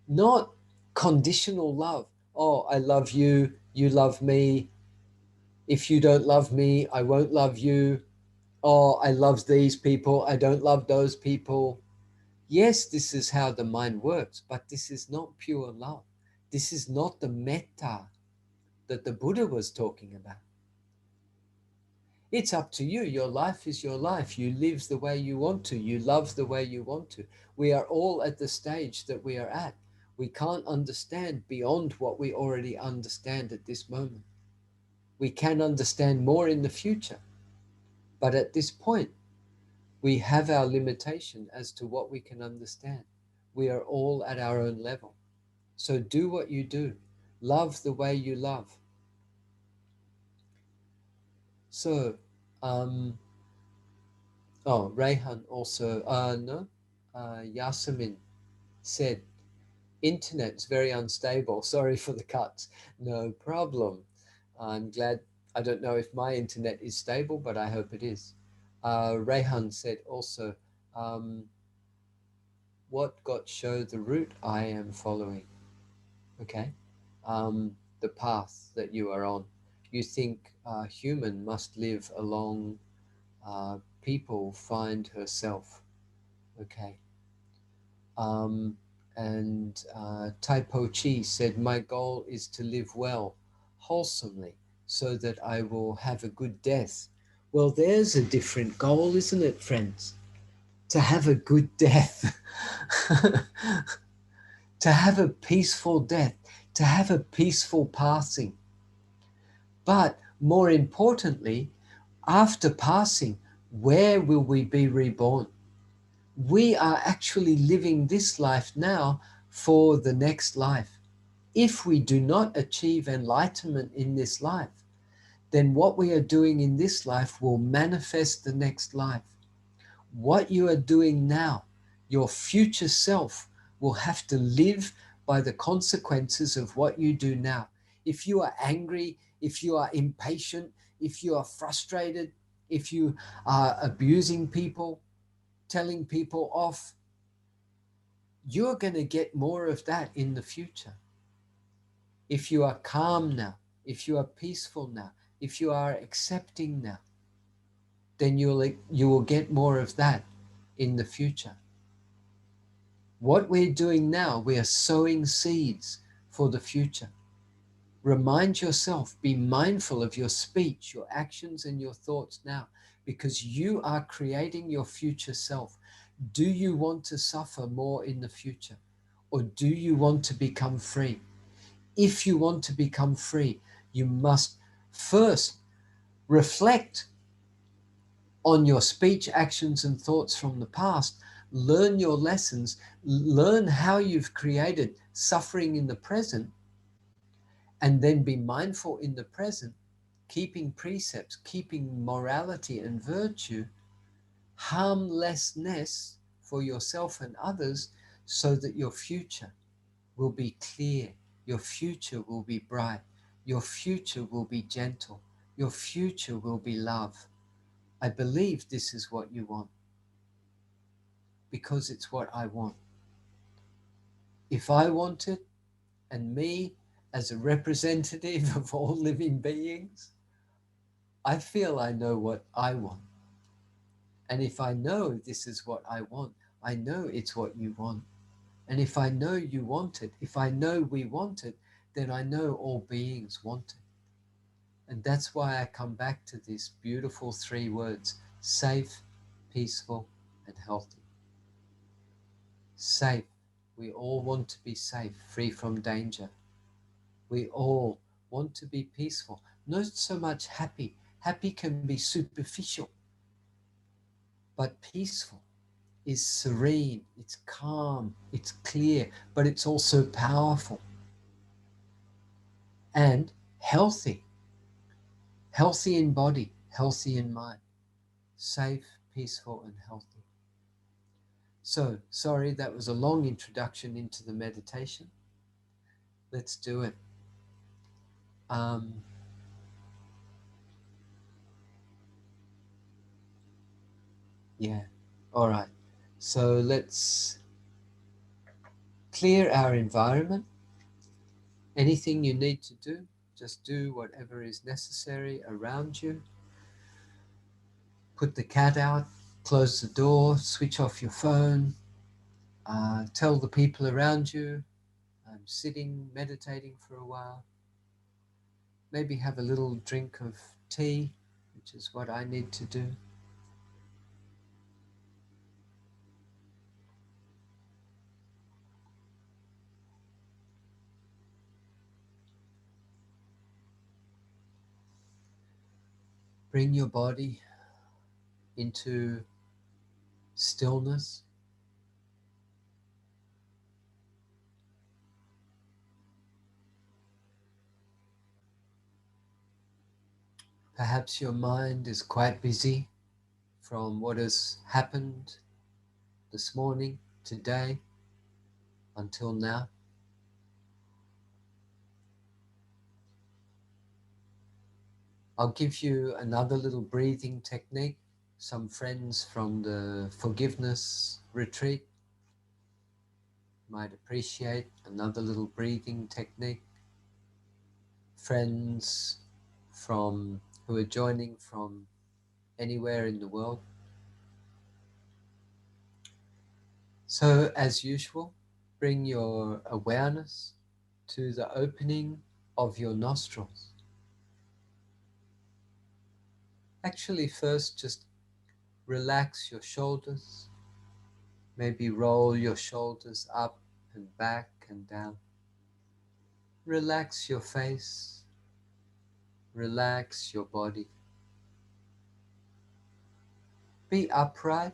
not conditional love. Oh, I love you, you love me. If you don't love me, I won't love you. Oh, I love these people, I don't love those people. Yes, this is how the mind works, but this is not pure love. This is not the metta that the Buddha was talking about. It's up to you. Your life is your life. You live the way you want to. You love the way you want to. We are all at the stage that we are at. We can't understand beyond what we already understand at this moment. We can understand more in the future. But at this point, we have our limitation as to what we can understand. We are all at our own level. So do what you do. Love the way you love. So, um, oh, Rayhan also, no, Yasemin said, internet's very unstable. Sorry for the cuts. No problem. I'm glad. I don't know if my internet is stable, but I hope it is. Rayhan said also, um, what got show the route I am following? Okay. The path that you are on. You think human must live along people find herself. Okay. Um, and Taipo Chi said, my goal is to live well, wholesomely, so that I will have a good death. Well, there's a different goal, isn't it, friends? To have a good death, to have a peaceful death, to have a peaceful passing. But more importantly, after passing, where will we be reborn? We are actually living this life now for the next life. If we do not achieve enlightenment in this life, then what we are doing in this life will manifest the next life. What you are doing now, your future self will have to live by the consequences of what you do now. If you are angry, if you are impatient, if you are frustrated, if you are abusing people, telling people off, you're going to get more of that in the future. If you are calm now, if you are peaceful now, if you are accepting now, then you will get more of that in the future. What we're doing now, we are sowing seeds for the future. Remind yourself, be mindful of your speech, your actions, and your thoughts now, because you are creating your future self. Do you want to suffer more in the future, or do you want to become free? If you want to become free, you must first reflect on your speech, actions, and thoughts from the past. Learn your lessons, learn how you've created suffering in the present, and then be mindful in the present, keeping precepts, keeping morality and virtue, harmlessness for yourself and others, so that your future will be clear, your future will be bright, your future will be gentle, your future will be love. I believe this is what you want, because it's what I want. If I want it, and me as a representative of all living beings, I feel I know what I want. And if I know this is what I want, I know it's what you want. And if I know you want it, if I know we want it, then I know all beings want it. And that's why I come back to these beautiful three words: safe, peaceful, and healthy. Safe. We all want to be safe, free from danger. We all want to be peaceful, not so much happy. Happy can be superficial, but peaceful is serene, it's calm, it's clear, but it's also powerful. And healthy, healthy in body, healthy in mind, safe, peaceful, and healthy. So, sorry, that was a long introduction into the meditation. Let's do it. Um, yeah, all right. So, let's clear our environment. Anything you need to do, just do whatever is necessary around you. Put the cat out, close the door, switch off your phone, tell the people around you, I'm sitting, meditating for a while. Maybe have a little drink of tea, which is what I need to do. Bring your body into stillness. Perhaps your mind is quite busy from what has happened this morning, today, until now. I'll give you another little breathing technique. Some friends from the forgiveness retreat might appreciate another little breathing technique. Friends from who are joining from anywhere in the world. So, as usual, bring your awareness to the opening of your nostrils. Actually, first, just relax your shoulders. Maybe roll your shoulders up and back and down. Relax your face. Relax your body. Be upright,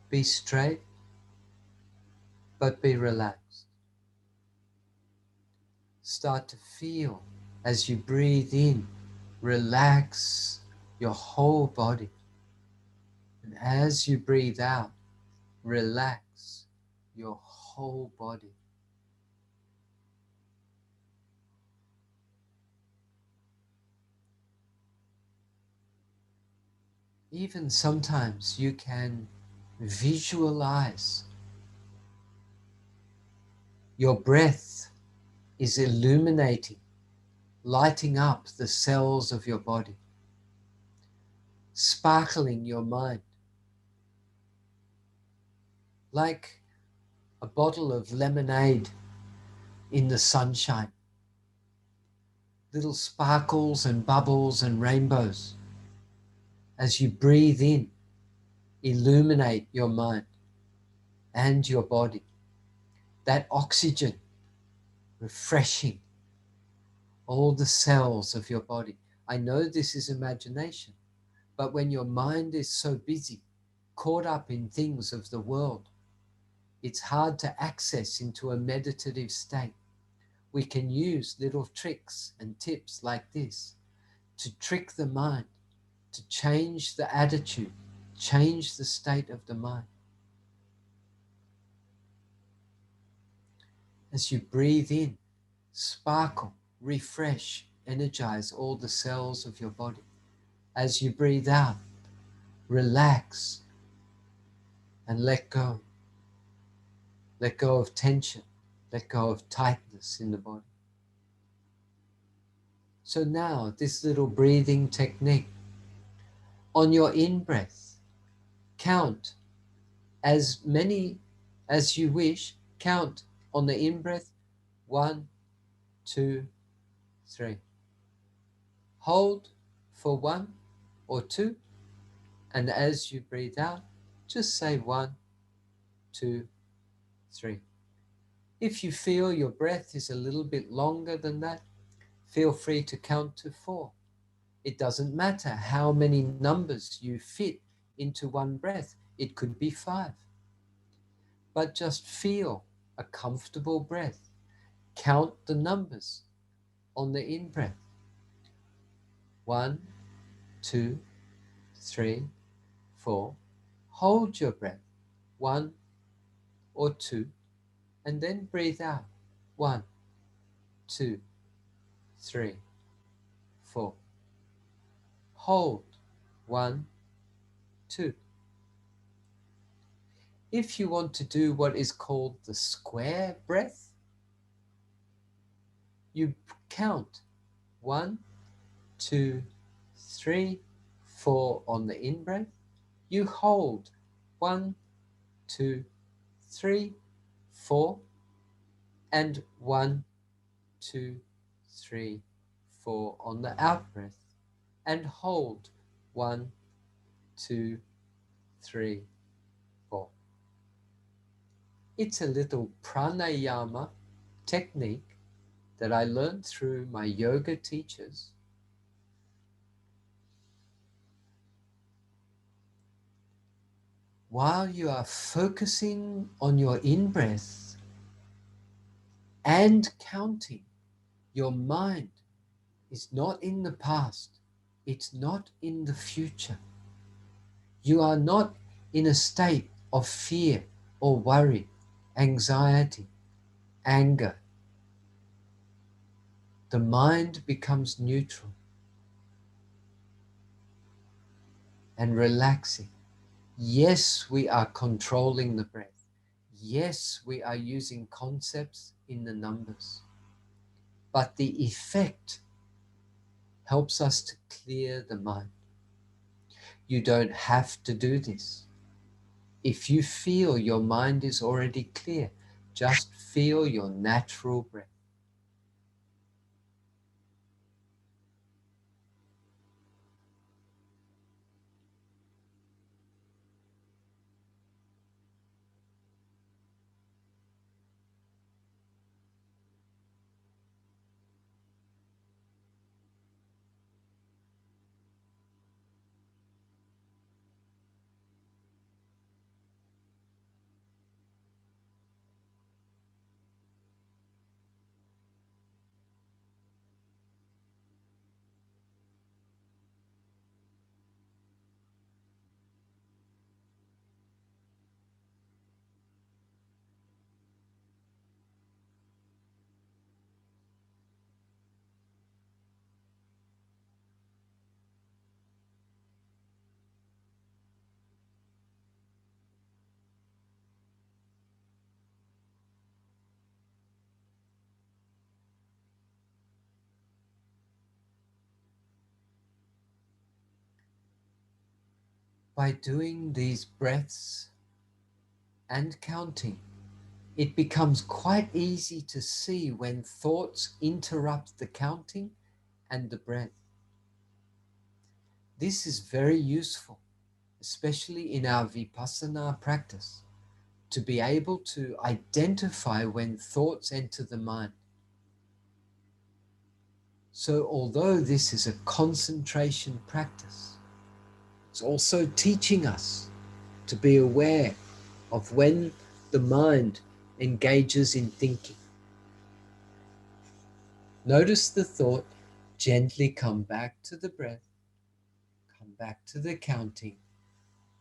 be straight, but be relaxed. Start to feel as you breathe in, relax your whole body. And as you breathe out, relax your whole body. Even sometimes you can visualize your breath is illuminating, lighting up the cells of your body, sparkling your mind like a bottle of lemonade in the sunshine. Little sparkles and bubbles and rainbows. As you breathe in, illuminate your mind and your body. That oxygen refreshing all the cells of your body. I know this is imagination, but when your mind is so busy, caught up in things of the world, it's hard to access into a meditative state. We can use little tricks and tips like this to trick the mind, to change the attitude, change the state of the mind. As you breathe in, sparkle, refresh, energize all the cells of your body. As you breathe out, relax and let go. Let go of tension, let go of tightness in the body. So now, this little breathing technique. On your in-breath, count as many as you wish. Count on the in-breath, 1, 2, 3. Hold for 1 or 2, and as you breathe out, just say 1, 2, 3. If you feel your breath is a little bit longer than that, feel free to count to 4. It doesn't matter how many numbers you fit into one breath. It could be 5. But just feel a comfortable breath. Count the numbers on the in-breath. 1, 2, 3, 4. Hold your breath. 1, or two, and then breathe out. 1, 2, 3, 4. Hold. 1, 2. If you want to do what is called the square breath, you count 1, 2, 3, 4 on the in breath. You hold 1, 2, 3, 4, and 1, 2, 3, 4 on the out breath, and hold 1, 2, 3, 4. It's a little pranayama technique that I learned through my yoga teachers. While you are focusing on your in breath and counting, your mind is not in the past, it's not in the future. You are not in a state of fear or worry, anxiety, anger. The mind becomes neutral and relaxing. Yes, we are controlling the breath. Yes, we are using concepts in the numbers. But the effect helps us to clear the mind. You don't have to do this. If you feel your mind is already clear, just feel your natural breath. By doing these breaths and counting, it becomes quite easy to see when thoughts interrupt the counting and the breath. This is very useful, especially in our Vipassana practice, to be able to identify when thoughts enter the mind. So although this is a concentration practice, it's also teaching us to be aware of when the mind engages in thinking. Notice the thought, gently come back to the breath, come back to the counting,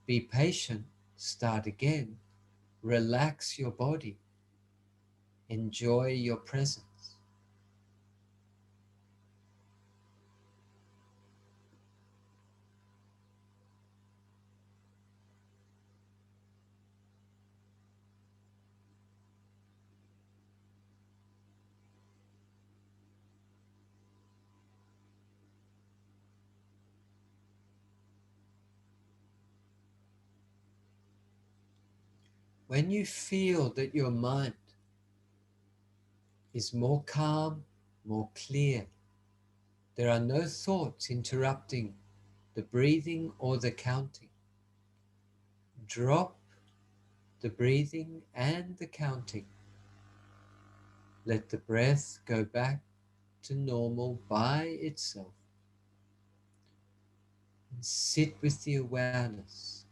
be patient, start again, relax your body, enjoy your presence. When you feel that your mind is more calm, more clear, there are no thoughts interrupting the breathing or the counting, drop the breathing and the counting. Let the breath go back to normal by itself. And sit with the awareness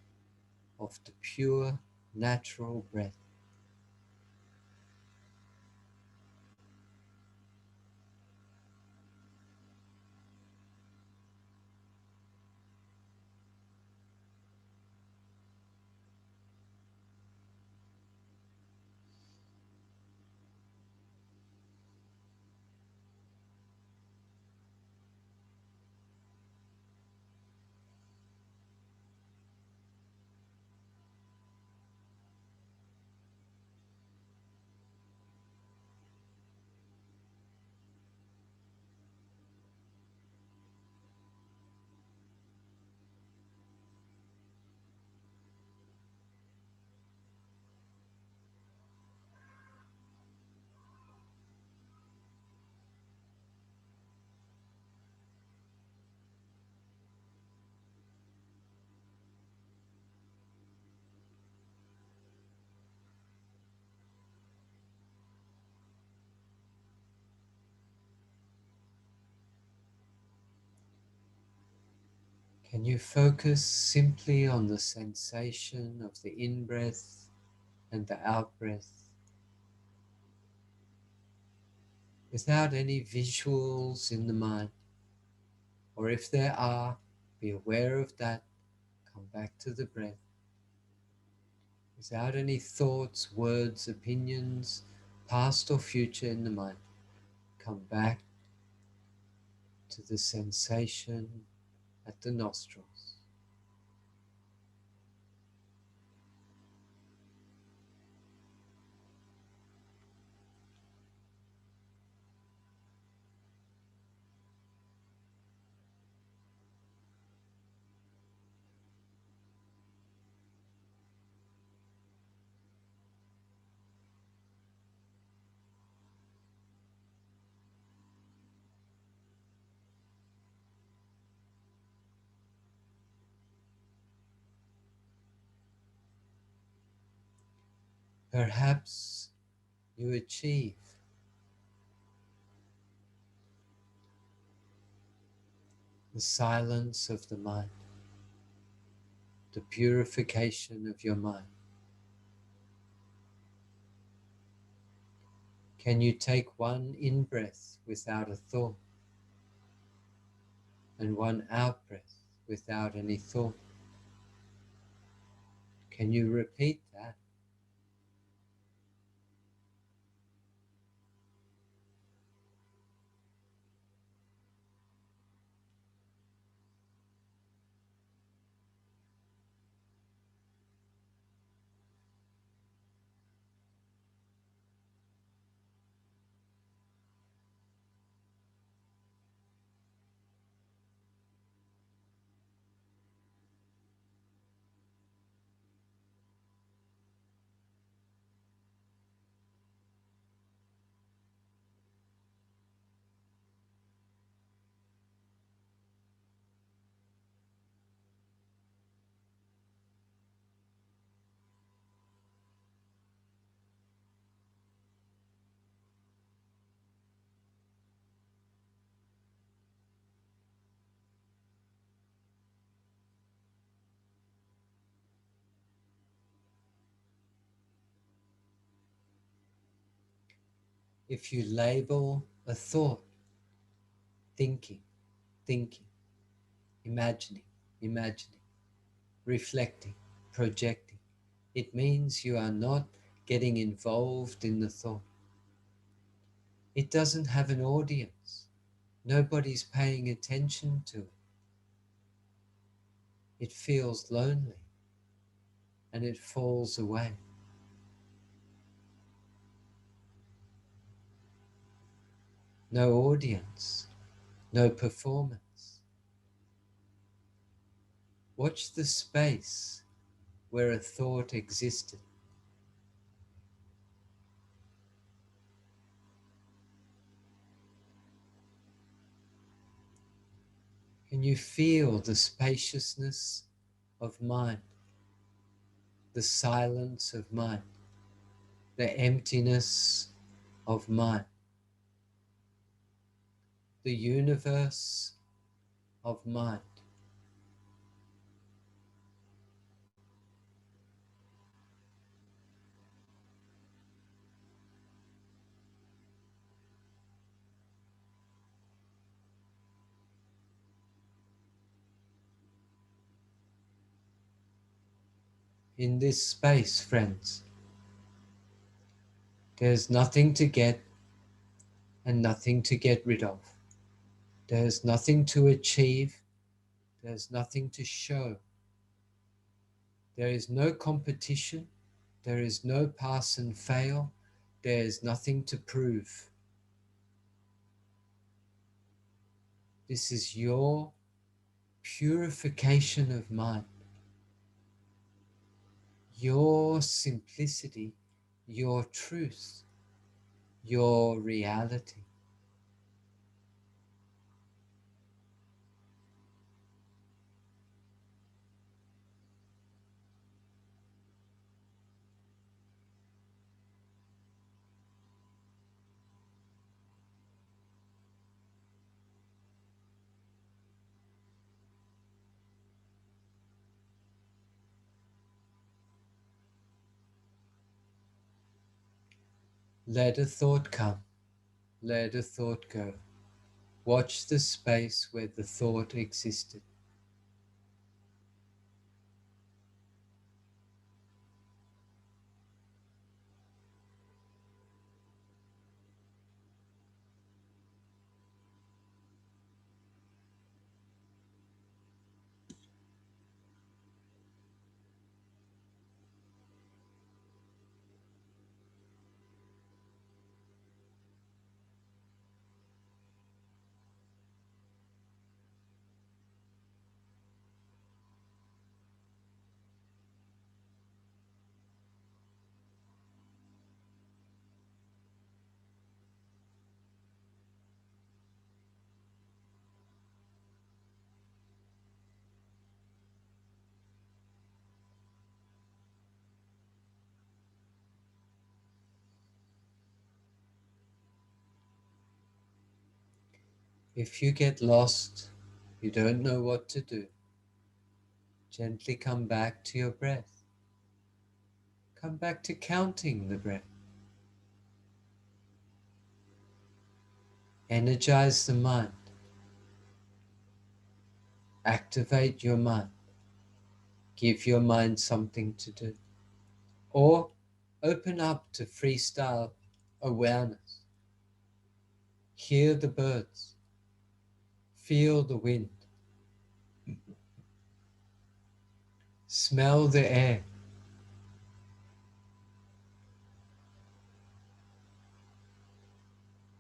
of the pure, natural breath. Can you focus simply on the sensation of the in-breath and the out-breath without any visuals in the mind? Or if there are, be aware of that, come back to the breath without any thoughts, words, opinions, past or future in the mind. Come back to the sensation at the nostrils. Perhaps you achieve the silence of the mind, the purification of your mind. Can you take one in-breath without a thought and one out-breath without any thought? Can you repeat that? If you label a thought, thinking, thinking, imagining, imagining, reflecting, projecting, it means you are not getting involved in the thought. It doesn't have an audience. Nobody's paying attention to it. It feels lonely and it falls away. No audience, no performance. Watch the space where a thought existed. Can you feel the spaciousness of mind, the silence of mind, the emptiness of mind, the universe of mind? In this space, friends, there's nothing to get and nothing to get rid of. There's nothing to achieve. There's nothing to show. There is no competition. There is no pass and fail. There is nothing to prove. This is your purification of mind, your simplicity, your truth, your reality. Let a thought come, let a thought go. Watch the space where the thought existed. If you get lost, you don't know what to do, gently come back to your breath. Come back to counting the breath. Energize the mind. Activate your mind. Give your mind something to do. Or open up to freestyle awareness. Hear the birds. Feel the wind. Smell the air.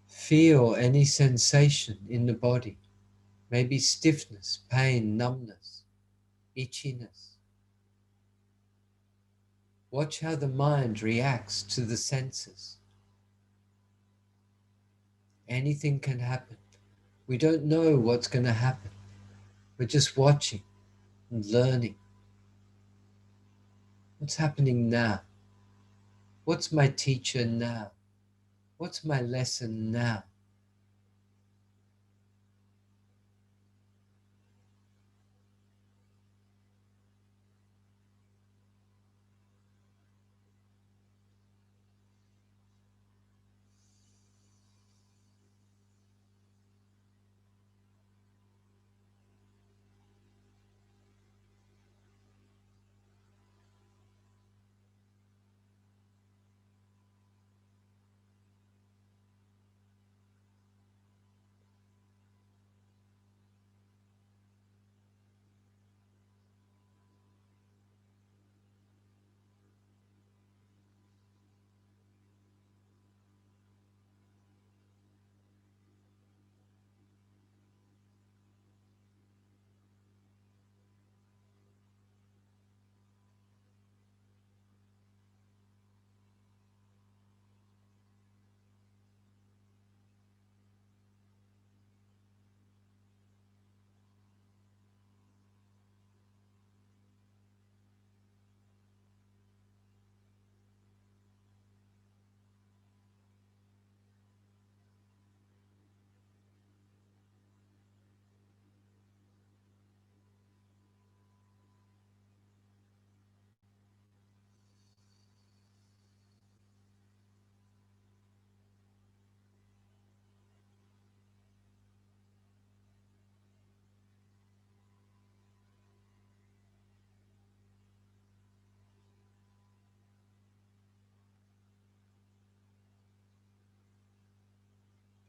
Feel any sensation in the body. Maybe stiffness, pain, numbness, itchiness. Watch how the mind reacts to the senses. Anything can happen. We don't know what's going to happen. We're just watching and learning. What's happening now? What's my teacher now? What's my lesson now?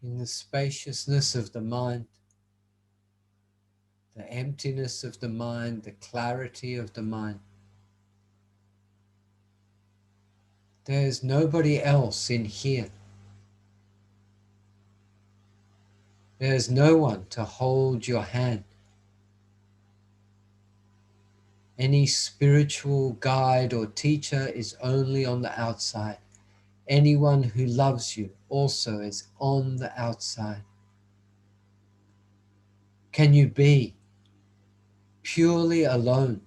In the spaciousness of the mind, the emptiness of the mind, the clarity of the mind, there's nobody else in here. There's no one to hold your hand. Any spiritual guide or teacher is only on the outside. Anyone who loves you also is on the outside. Can you be purely alone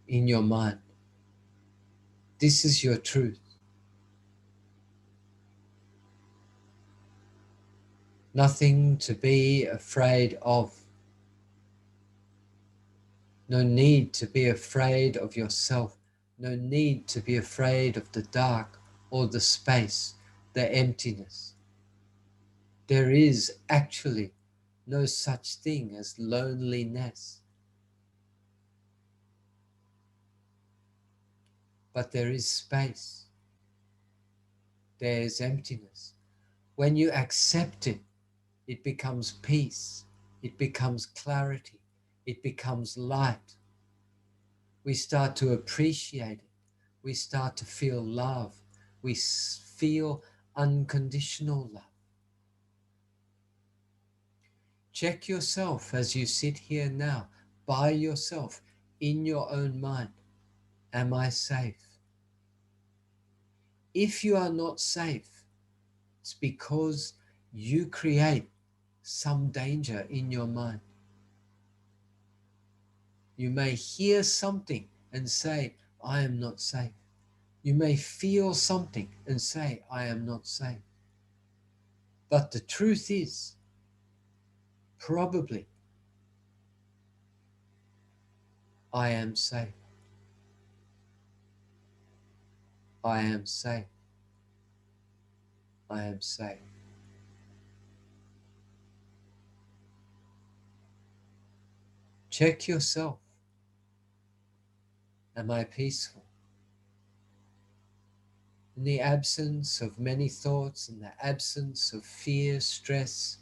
in your mind? This is your truth. Nothing to be afraid of. No need to be afraid of yourself. No need to be afraid of the dark or the space. the emptiness. There is actually no such thing as loneliness, but there is space, there is emptiness. When you accept it, it becomes peace, it becomes clarity, it becomes light. We start to appreciate it, we start to feel love, we feel unconditional love. Check yourself as you sit here now, by yourself, in your own mind. Am I safe? If you are not safe, it's because you create some danger in your mind. You may hear something and say, I am not safe. You may feel something and say, I am not safe. But the truth is, probably, I am safe. I am safe. I am safe. Check yourself. Am I peaceful? In the absence of many thoughts, in the absence of fear, stress,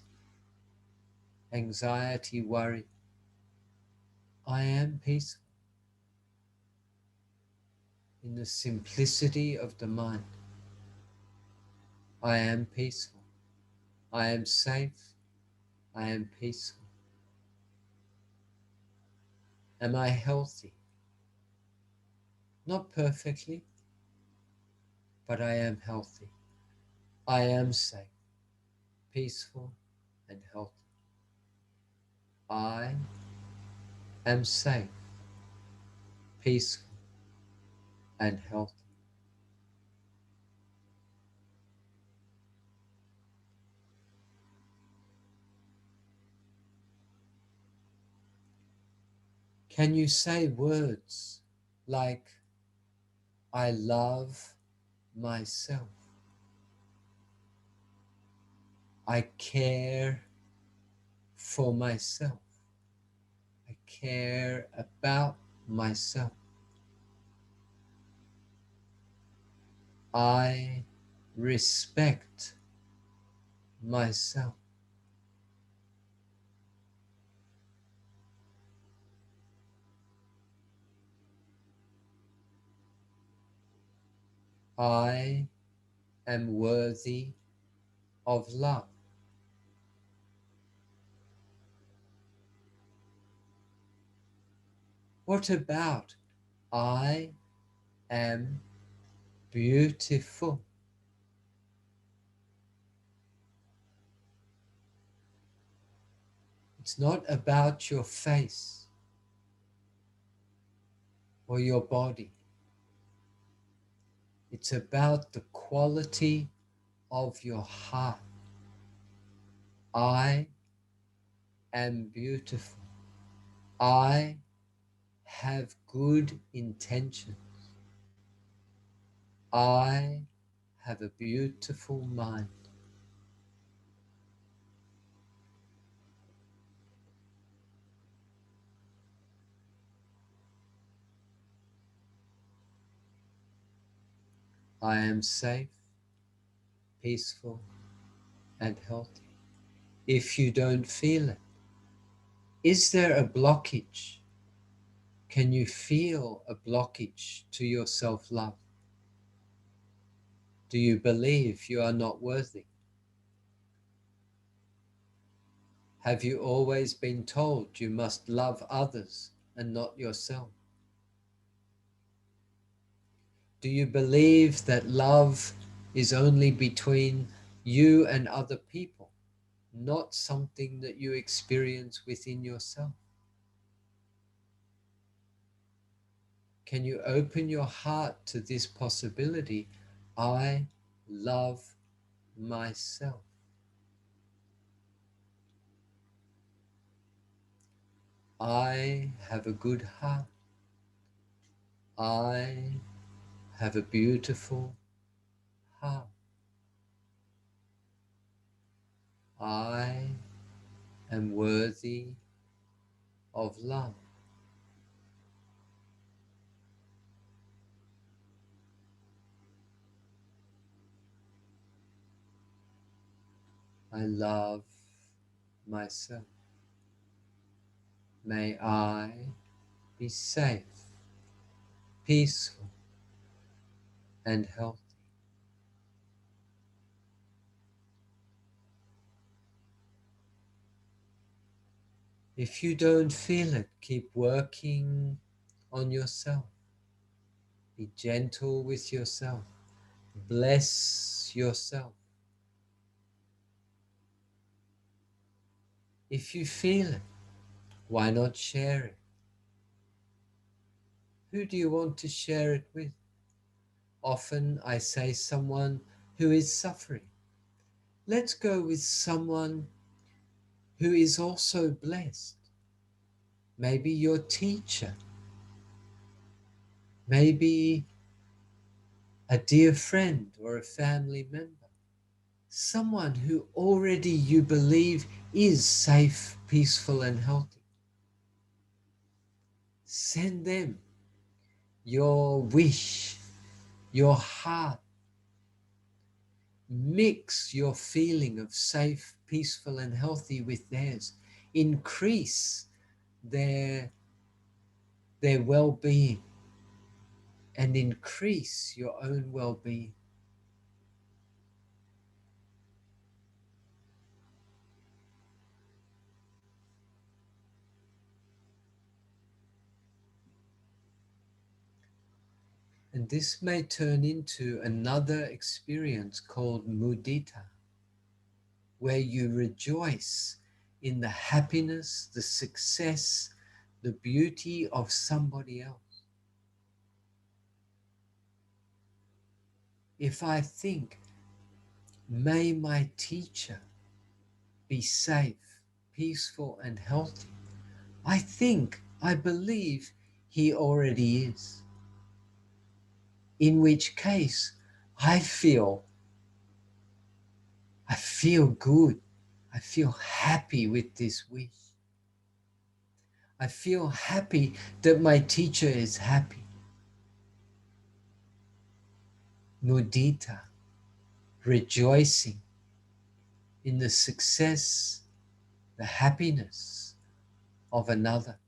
anxiety, worry, I am peaceful. In the simplicity of the mind, I am peaceful. I am safe. I am peaceful. Am I healthy? Not perfectly, but I am healthy. I am safe, peaceful, and healthy. I am safe, peaceful, and healthy. Can you say words like, I love myself? I care for myself. I care about myself. I respect myself. I am worthy of love. What about I am beautiful? It's not about your face or your body. It's about the quality of your heart. I am beautiful. I have good intentions. I have a beautiful mind. I am safe, peaceful, and healthy. If you don't feel it, is there a blockage? Can you feel a blockage to your self-love? Do you believe you are not worthy? Have you always been told you must love others and not yourself? Do you believe that love is only between you and other people, not something that you experience within yourself? Can you open your heart to this possibility? I love myself. I have a good heart. I have a beautiful heart. I am worthy of love. I love myself. May I be safe, peaceful, and healthy. If you don't feel it, keep working on yourself. Be gentle with yourself. Bless yourself. If you feel it, why not share it? Who do you want to share it with? Often I say someone who is suffering. Let's go with someone who is also blessed. Maybe your teacher, maybe a dear friend or a family member, someone who already you believe is safe, peaceful, and healthy. Send them your wish, your heart. Mix your feeling of safe, peaceful, and healthy with theirs. Increase their, their well-being and increase your own well-being. And this may turn into another experience called mudita, where you rejoice in the happiness, the success, the beauty of somebody else. If I think, may my teacher be safe, peaceful, and healthy, I think, I believe he already is. In which case, I feel good. I feel happy with this wish. I feel happy that my teacher is happy. Mudita, rejoicing in the success, the happiness of another.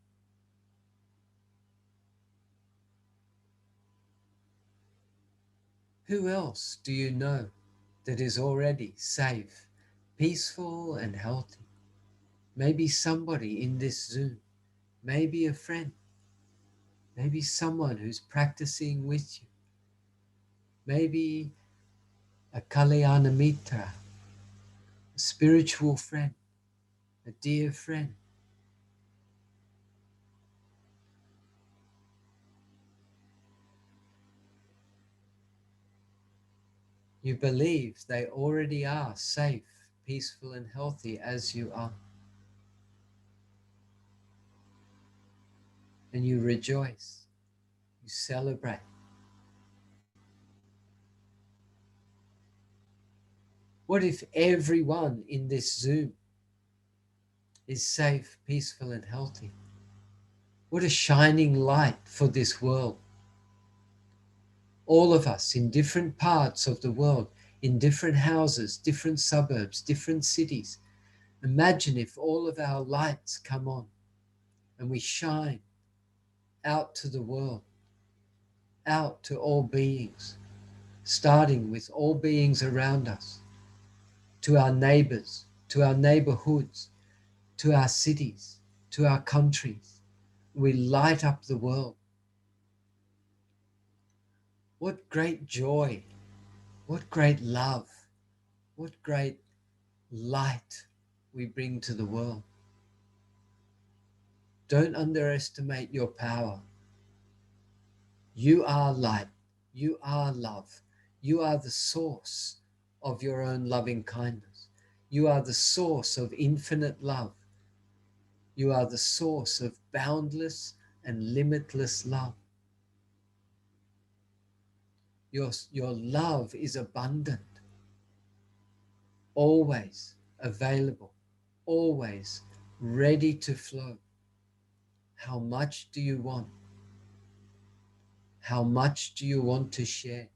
Who else do you know that is already safe, peaceful, and healthy? Maybe somebody in this Zoom, maybe a friend, maybe someone who's practicing with you, maybe a Kalyana Mitra, a spiritual friend, a dear friend. You believe they already are safe, peaceful, and healthy as you are. And you rejoice, you celebrate. What if everyone in this Zoom is safe, peaceful, and healthy? What a shining light for this world. All of us in different parts of the world, in different houses, different suburbs, different cities. Imagine if all of our lights come on and we shine out to the world, out to all beings, starting with all beings around us, to our neighbors, to our neighborhoods, to our cities, to our countries. We light up the world. What great joy, what great love, what great light we bring to the world. Don't underestimate your power. You are light. You are love. You are the source of your own loving kindness. You are the source of infinite love. You are the source of boundless and limitless love. Your love is abundant, always. available, always ready to flow. How much do you want? How much do you want to share?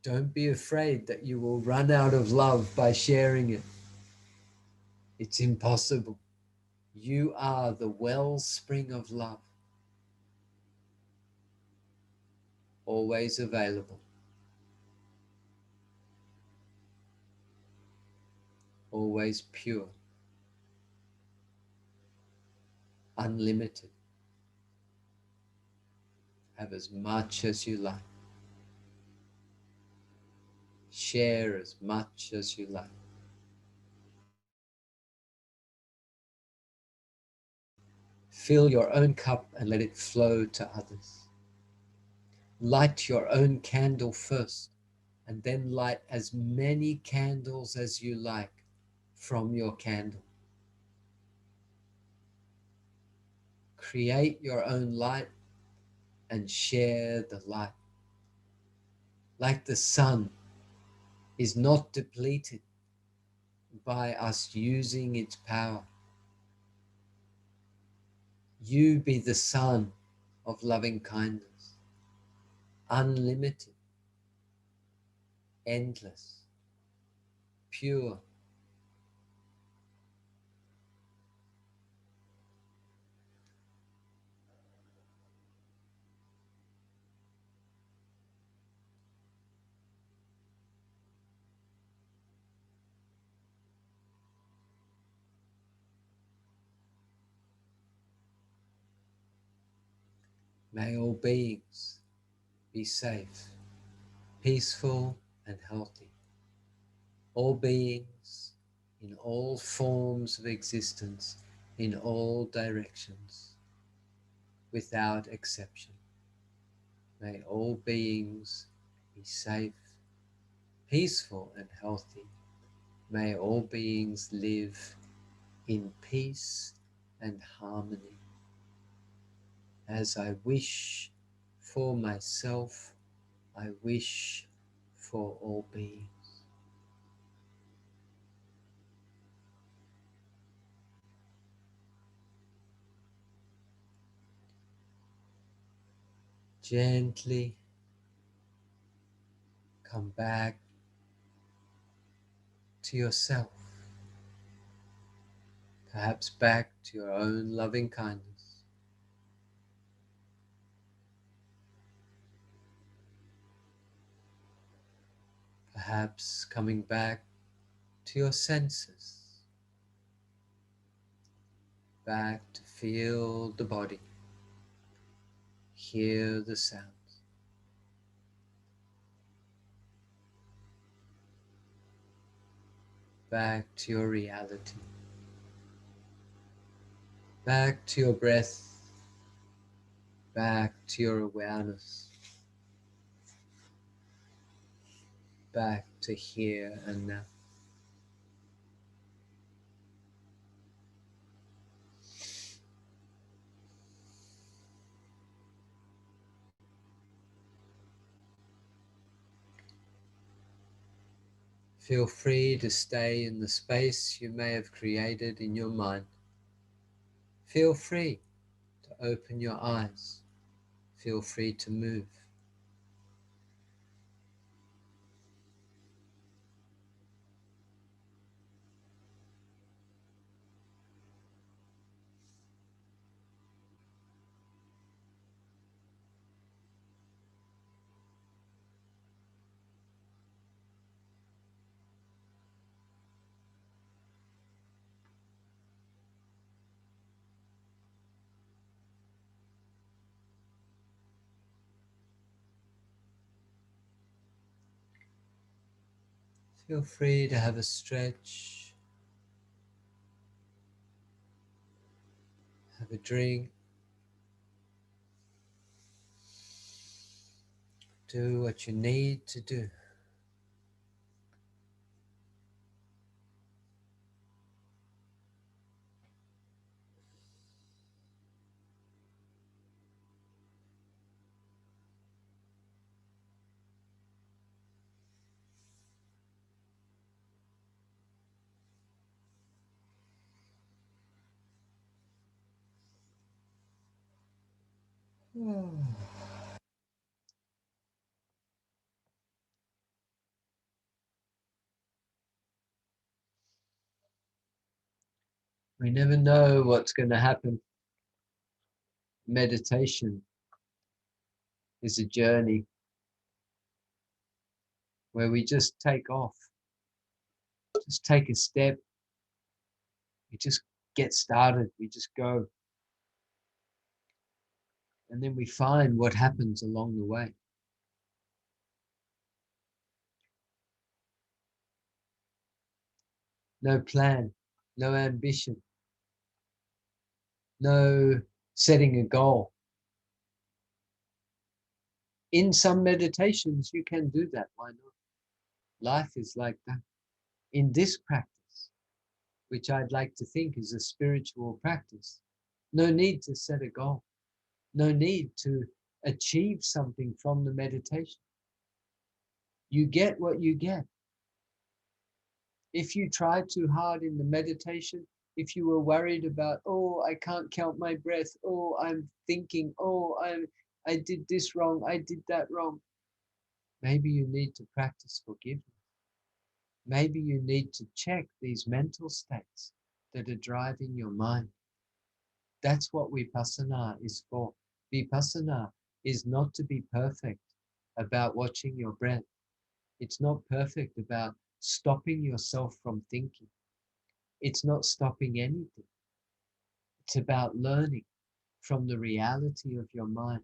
Don't be afraid that you will run out of love by sharing it. It's impossible. You are the wellspring of love, always available, always pure, unlimited. Have as much as you like. Share as much as you like. Fill your own cup and let it flow to others. Light your own candle first, and then light as many candles as you like from your candle. Create your own light and share the light. Like the sun is not depleted by us using its power. You be the sun of loving kindness, unlimited, endless, pure. May all beings be safe, peaceful, and healthy. All beings in all forms of existence, in all directions, without exception. May all beings be safe, peaceful, and healthy. May all beings live in peace and harmony. As I wish for myself, I wish for all beings. Gently come back to yourself, perhaps back to your own loving kindness. Perhaps coming back to your senses, back to feel the body, hear the sounds, back to your reality, back to your breath, back to your awareness, back to here and now. Feel free to stay in the space you may have created in your mind. Feel free to open your eyes. Feel free to move. Feel free to have a stretch, have a drink, do what you need to do. We never know what's going to happen. Meditation is a journey where we just take off, just take a step, we just get started, we just go. And then we find what happens along the way. No plan, no ambition, no setting a goal. In some meditations, you can do that. Why not? Life is like that. In this practice, which I'd like to think is a spiritual practice, no need to set a goal, no need to achieve something from the meditation. You get what you get. If you try too hard in the meditation, if you were worried about, oh, I can't count my breath, oh, I'm thinking, oh, I did this wrong, I did that wrong, maybe you need to practice forgiveness. Maybe you need to check these mental states that are driving your mind. That's what Vipassana is for. Vipassana is not to be perfect about watching your breath. It's not perfect about stopping yourself from thinking. It's not stopping anything. It's about learning from the reality of your mind.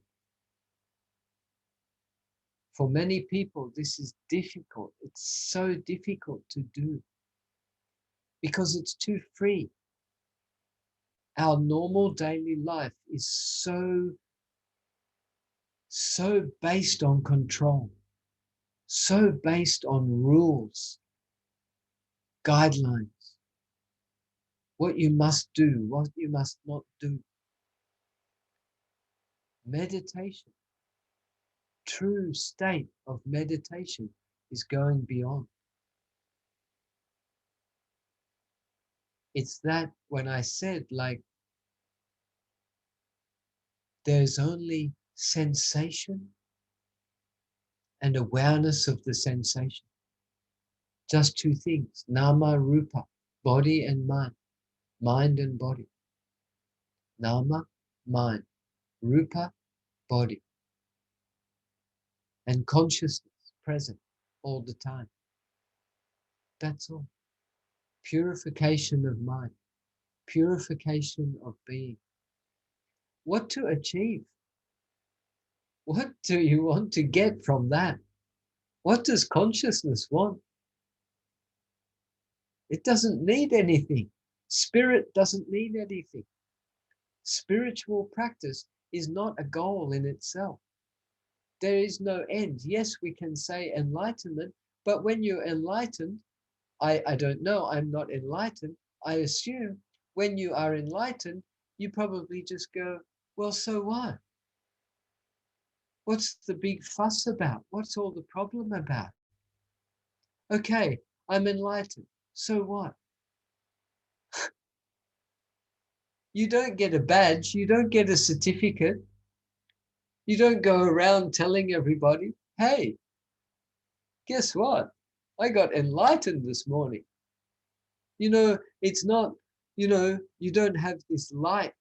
For many people, this is difficult. It's so difficult to do because it's too free. Our normal daily life is so based on control, so based on rules, guidelines, what you must do, what you must not do. Meditation, true state of meditation is going beyond. It's that when I said, like, there's only sensation and awareness of the sensation. Just two things, nama, rupa, body and mind and body. Nama, mind, rupa, body. And consciousness present all the time. That's all. Purification of mind, purification of being. What to achieve? What do you want to get from that? What does consciousness want? It doesn't need anything. Spirit doesn't need anything. Spiritual practice is not a goal in itself. There is no end. Yes, we can say enlightenment, but when you're enlightened, I don't know, I'm not enlightened. I assume when you are enlightened, you probably just go, well, so what? What's the big fuss about? What's all the problem about? Okay, I'm enlightened. So what? You don't get a badge. You don't get a certificate. You don't go around telling everybody, hey, guess what? I got enlightened this morning. It's not, you don't have this light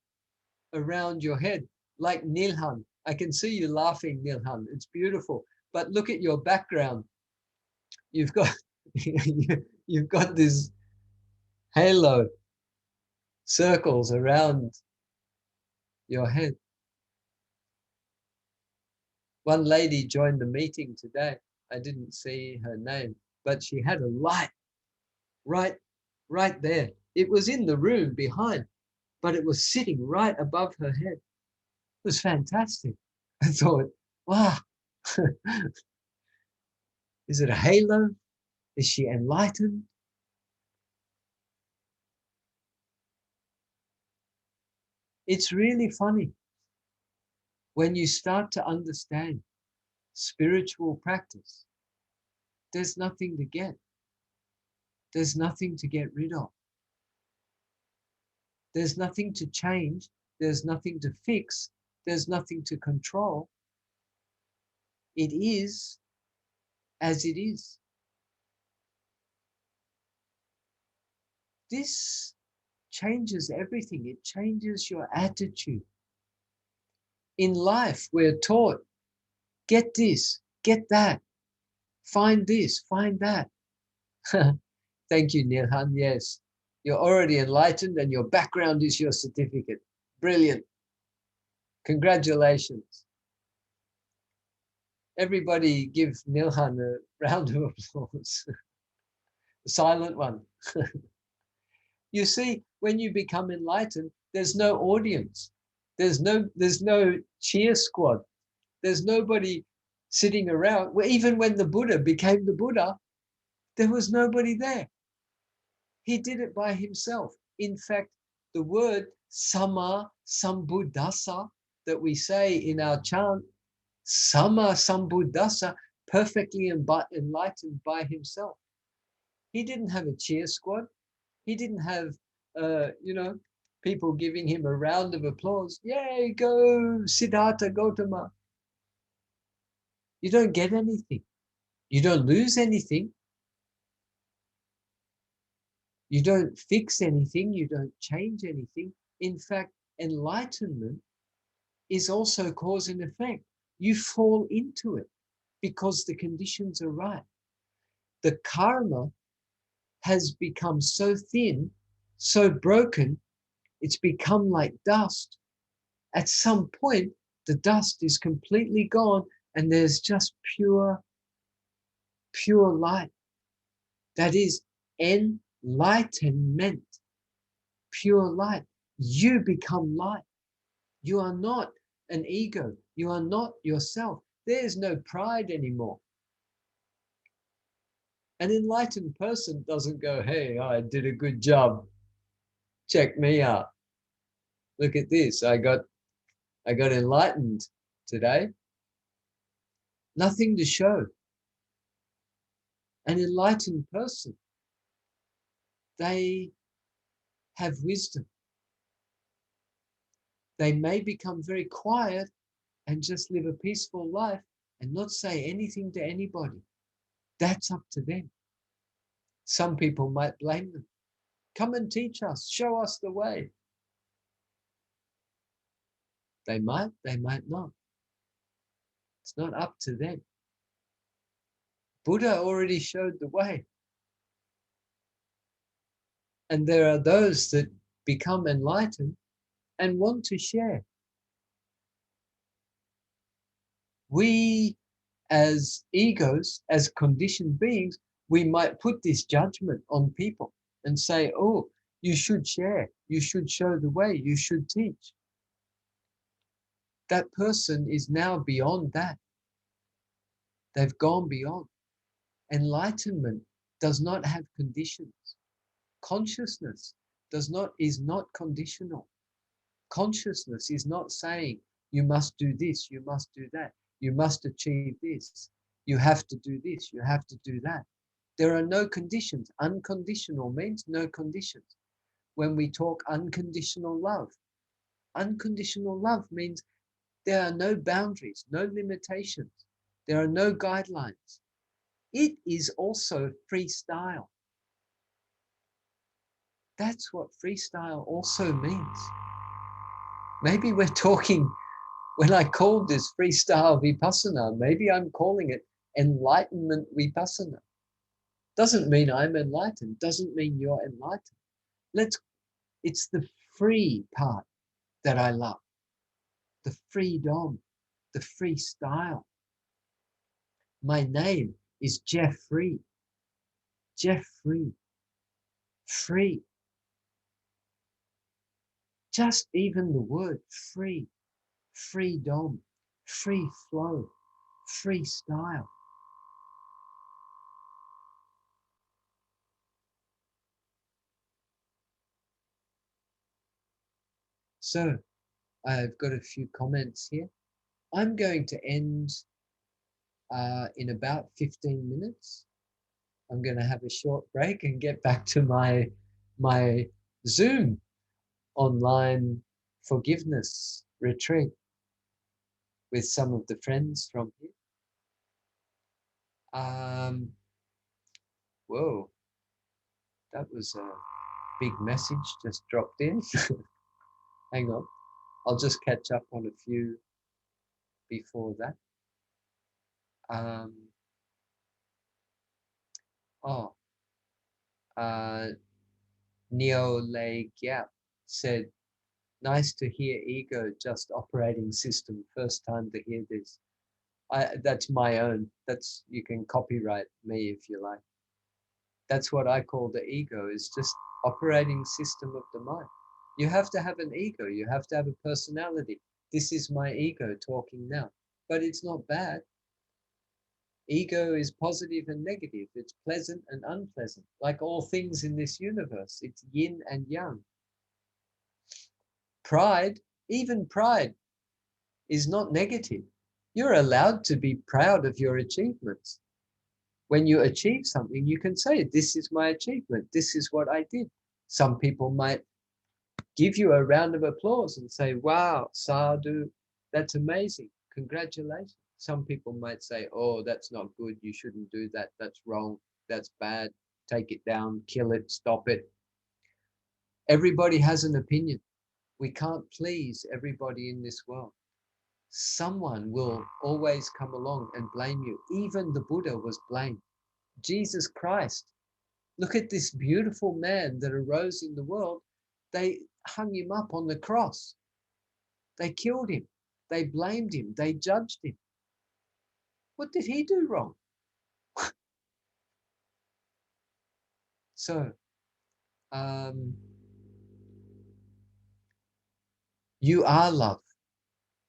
around your head like Nilhan. I can see you laughing, Nilhan. It's beautiful. But look at your background. You've got you've got this halo circles around your head. One lady joined the meeting today. I didn't see her name, but she had a light right there. It was in the room behind, but it was sitting right above her head. It was fantastic. I thought, wow, is it a halo? Is she enlightened? It's really funny when you start to understand spiritual practice. There's nothing to get. There's nothing to get rid of. There's nothing to change. There's nothing to fix. There's nothing to control. It is as it is. This changes everything. It changes your attitude. In life, we're taught, get this, get that, find this, find that. Thank you, Nirhan. Yes, you're already enlightened and your background is your certificate. Brilliant. Congratulations. Everybody give Nirhan a round of applause. The silent one. You see, when you become enlightened, there's no audience. There's no cheer squad. There's nobody sitting around. Well, even when the Buddha became the Buddha, there was nobody there. He did it by himself. In fact, the word Sama Sambuddhasa that we say in our chant, Sama Sambuddhasa, perfectly enlightened by himself. He didn't have a cheer squad. He didn't have, people giving him a round of applause. Yay, go Siddhartha Gautama. You don't get anything. You don't lose anything. You don't fix anything. You don't change anything. In fact, enlightenment is also cause and effect. You fall into it because the conditions are right. The karma has become so thin, so broken, it's become like dust. At some point, the dust is completely gone and there's just pure light. That is enlightenment, pure light. You become light. You are not an ego. You are not yourself. There's no pride anymore. An enlightened person doesn't go, hey, I did a good job. Check me out. Look at this. I got enlightened today. Nothing to show. An enlightened person, they have wisdom. They may become very quiet and just live a peaceful life and not say anything to anybody. That's up to them. Some people might blame them. Come and teach us, show us the way. They might not. It's not up to them. Buddha already showed the way. And there are those that become enlightened and want to share. We, as egos, as conditioned beings, we might put this judgment on people and say, oh, you should share, you should show the way, you should teach. That person is now beyond that. They've gone beyond. Enlightenment does not have conditions. Consciousness is not conditional. Consciousness is not saying you must do this, you must do that, you must achieve this, you have to do this, you have to do that. There are no conditions. Unconditional means no conditions. When we talk unconditional love means there are no boundaries, no limitations. There are no guidelines. It is also freestyle. That's what freestyle also means. Maybe we're talking, when I called this freestyle Vipassana, maybe I'm calling it enlightenment Vipassana. Doesn't mean I'm enlightened, doesn't mean you're enlightened. It's the free part that I love. The freedom, the freestyle. My name is Jeffrey. Jeffrey. Free. Just even the word free. Freedom. Free flow. Freestyle. So, I've got a few comments here. I'm going to end in about 15 minutes. I'm going to have a short break and get back to my Zoom online forgiveness retreat. with some of the friends from here. Um, whoa, that was a big message just dropped in. Hang on, I'll just catch up on a few before that. Um, oh, uh, Neo Le Gyap said, nice to hear ego just operating system. First time to hear this. That's my own. That's, you can copyright me if you like. That's what I call the ego, is just operating system of the mind. You have to have an ego. You have to have a personality. This is my ego talking now, but it's not bad. Ego is positive and negative. It's pleasant and unpleasant. Like all things in this universe, it's yin and yang. Pride, even pride, is not negative. You're allowed to be proud of your achievements. When you achieve something, you can say, this is my achievement. This is what I did. Some people might give you a round of applause and say, wow, sadhu, that's amazing. Congratulations. Some people might say, oh, that's not good. You shouldn't do that. That's wrong. That's bad. Take it down, kill it, stop it. Everybody has an opinion. We can't please everybody in this world. Someone will always come along and blame you. Even the Buddha was blamed. Jesus Christ, look at this beautiful man that arose in the world. They hung him up on the cross. They killed him. They blamed him. They judged him. What did he do wrong? So, you are love.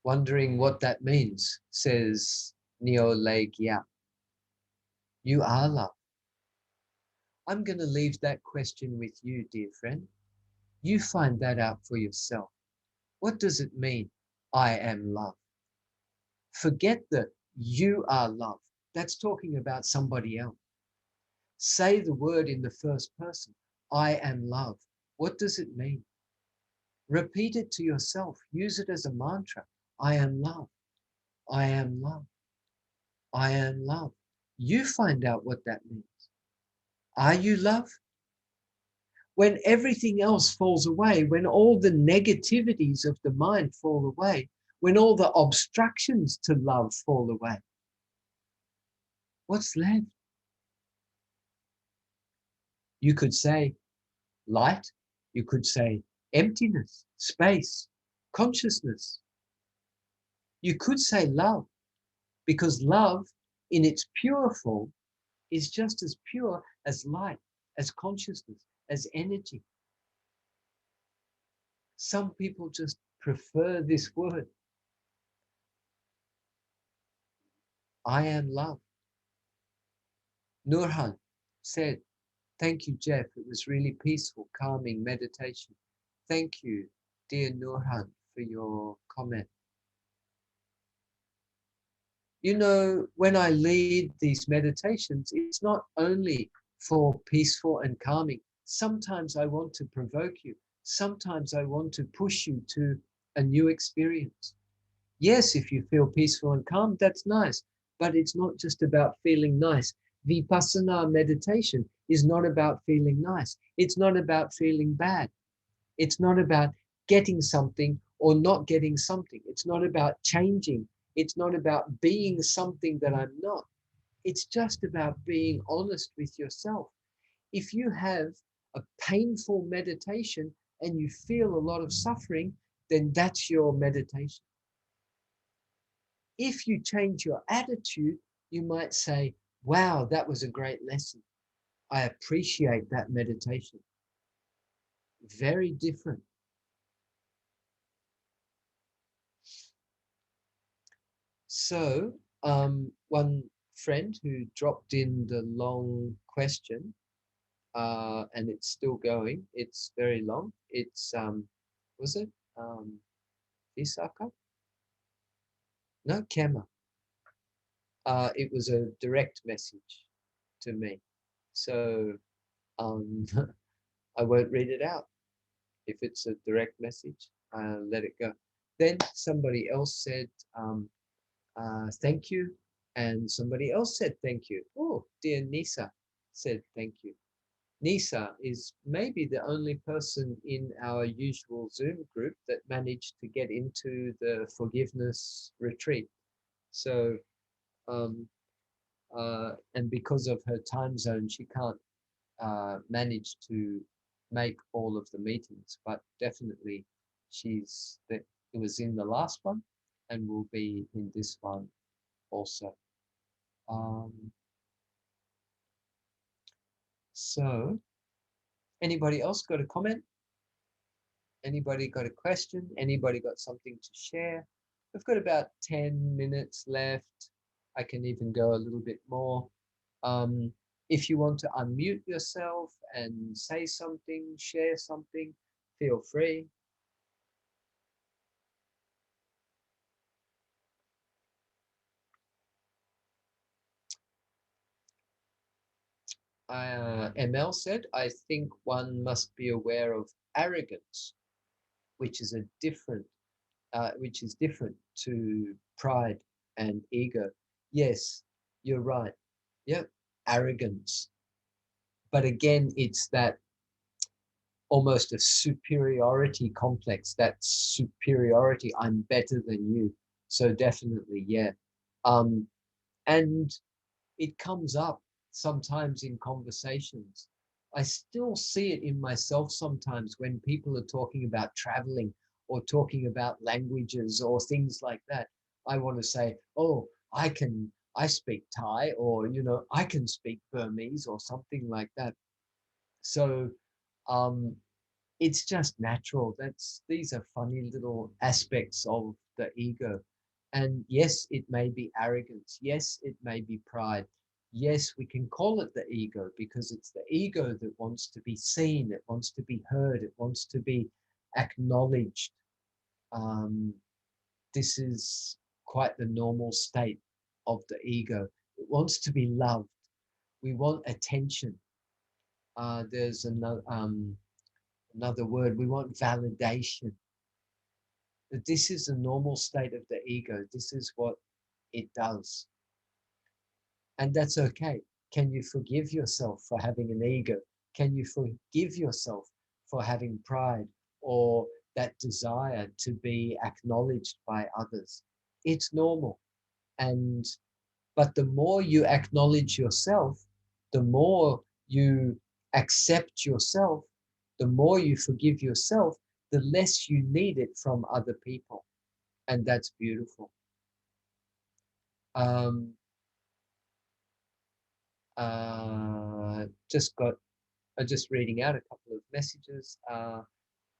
Wondering what that means, says Neo Le Gyap. You are love. I'm going to leave that question with you, dear friend. You find that out for yourself. What does it mean? I am love. Forget that you are love. That's talking about somebody else. Say the word in the first person. I am love. What does it mean? Repeat it to yourself. Use it as a mantra. I am love. I am love. I am love. You find out what that means. Are you love? When everything else falls away, when all the negativities of the mind fall away, when all the obstructions to love fall away, what's left? You could say light, you could say emptiness, space, consciousness. You could say love, because love in its pure form is just as pure as light, as consciousness, as energy. Some people just prefer this word. I am love. Nurhan said, thank you, Jeff. It was really peaceful, calming meditation. Thank you, dear Nurhan, for your comment. You know, when I lead these meditations, it's not only for peaceful and calming. Sometimes I want to provoke you. Sometimes I want to push you to a new experience. Yes, if you feel peaceful and calm, that's nice, but it's not just about feeling nice. Vipassana meditation is not about feeling nice. It's not about feeling bad. It's not about getting something or not getting something. It's not about changing. It's not about being something that I'm not. It's just about being honest with yourself. If you have a painful meditation and you feel a lot of suffering, then that's your meditation. If you change your attitude, you might say, wow, that was a great lesson. I appreciate that meditation. Very different. So, one friend who dropped in the long question, and it's still going. It's very long. It's was it Visaka? No, Kema. It was a direct message to me. So um, I won't read it out. If it's a direct message, let it go. Then somebody else said, Thank you. And somebody else said thank you. Oh, dear Nisa said thank you. Nisa is maybe the only person in our usual Zoom group that managed to get into the forgiveness retreat. So, um, and because of her time zone, she can't manage to make all of the meetings, but definitely it was in the last one and will be in this one also. Um, so anybody else got a comment? Anybody got a question? Anybody got something to share? We've got about 10 minutes left. I can even go a little bit more. Um, if you want to unmute yourself and say something, share something, feel free. ML said, I think one must be aware of arrogance, which is which is different to pride and ego. Yes, you're right. Yep, arrogance. But again, it's that almost a superiority complex, that superiority, I'm better than you. So definitely, yeah. Um, and it comes up sometimes in conversations. I still see it in myself sometimes when people are talking about traveling or talking about languages or things like that. I want to say, oh, I speak Thai, or, I can speak Burmese or something like that. So um, it's just natural. These are funny little aspects of the ego. And yes, it may be arrogance. Yes, it may be pride. Yes, we can call it the ego because it's the ego that wants to be seen, it wants to be heard, it wants to be acknowledged. Um, this is quite the normal state of the ego. It wants to be loved. We want attention. There's another word. We want validation. This is a normal state of the ego. This is what it does. And that's okay. Can you forgive yourself for having an ego? Can you forgive yourself for having pride or that desire to be acknowledged by others? It's normal. And but the more you acknowledge yourself, the more you accept yourself, the more you forgive yourself, the less you need it from other people. And that's beautiful. Um, just got, just reading out a couple of messages.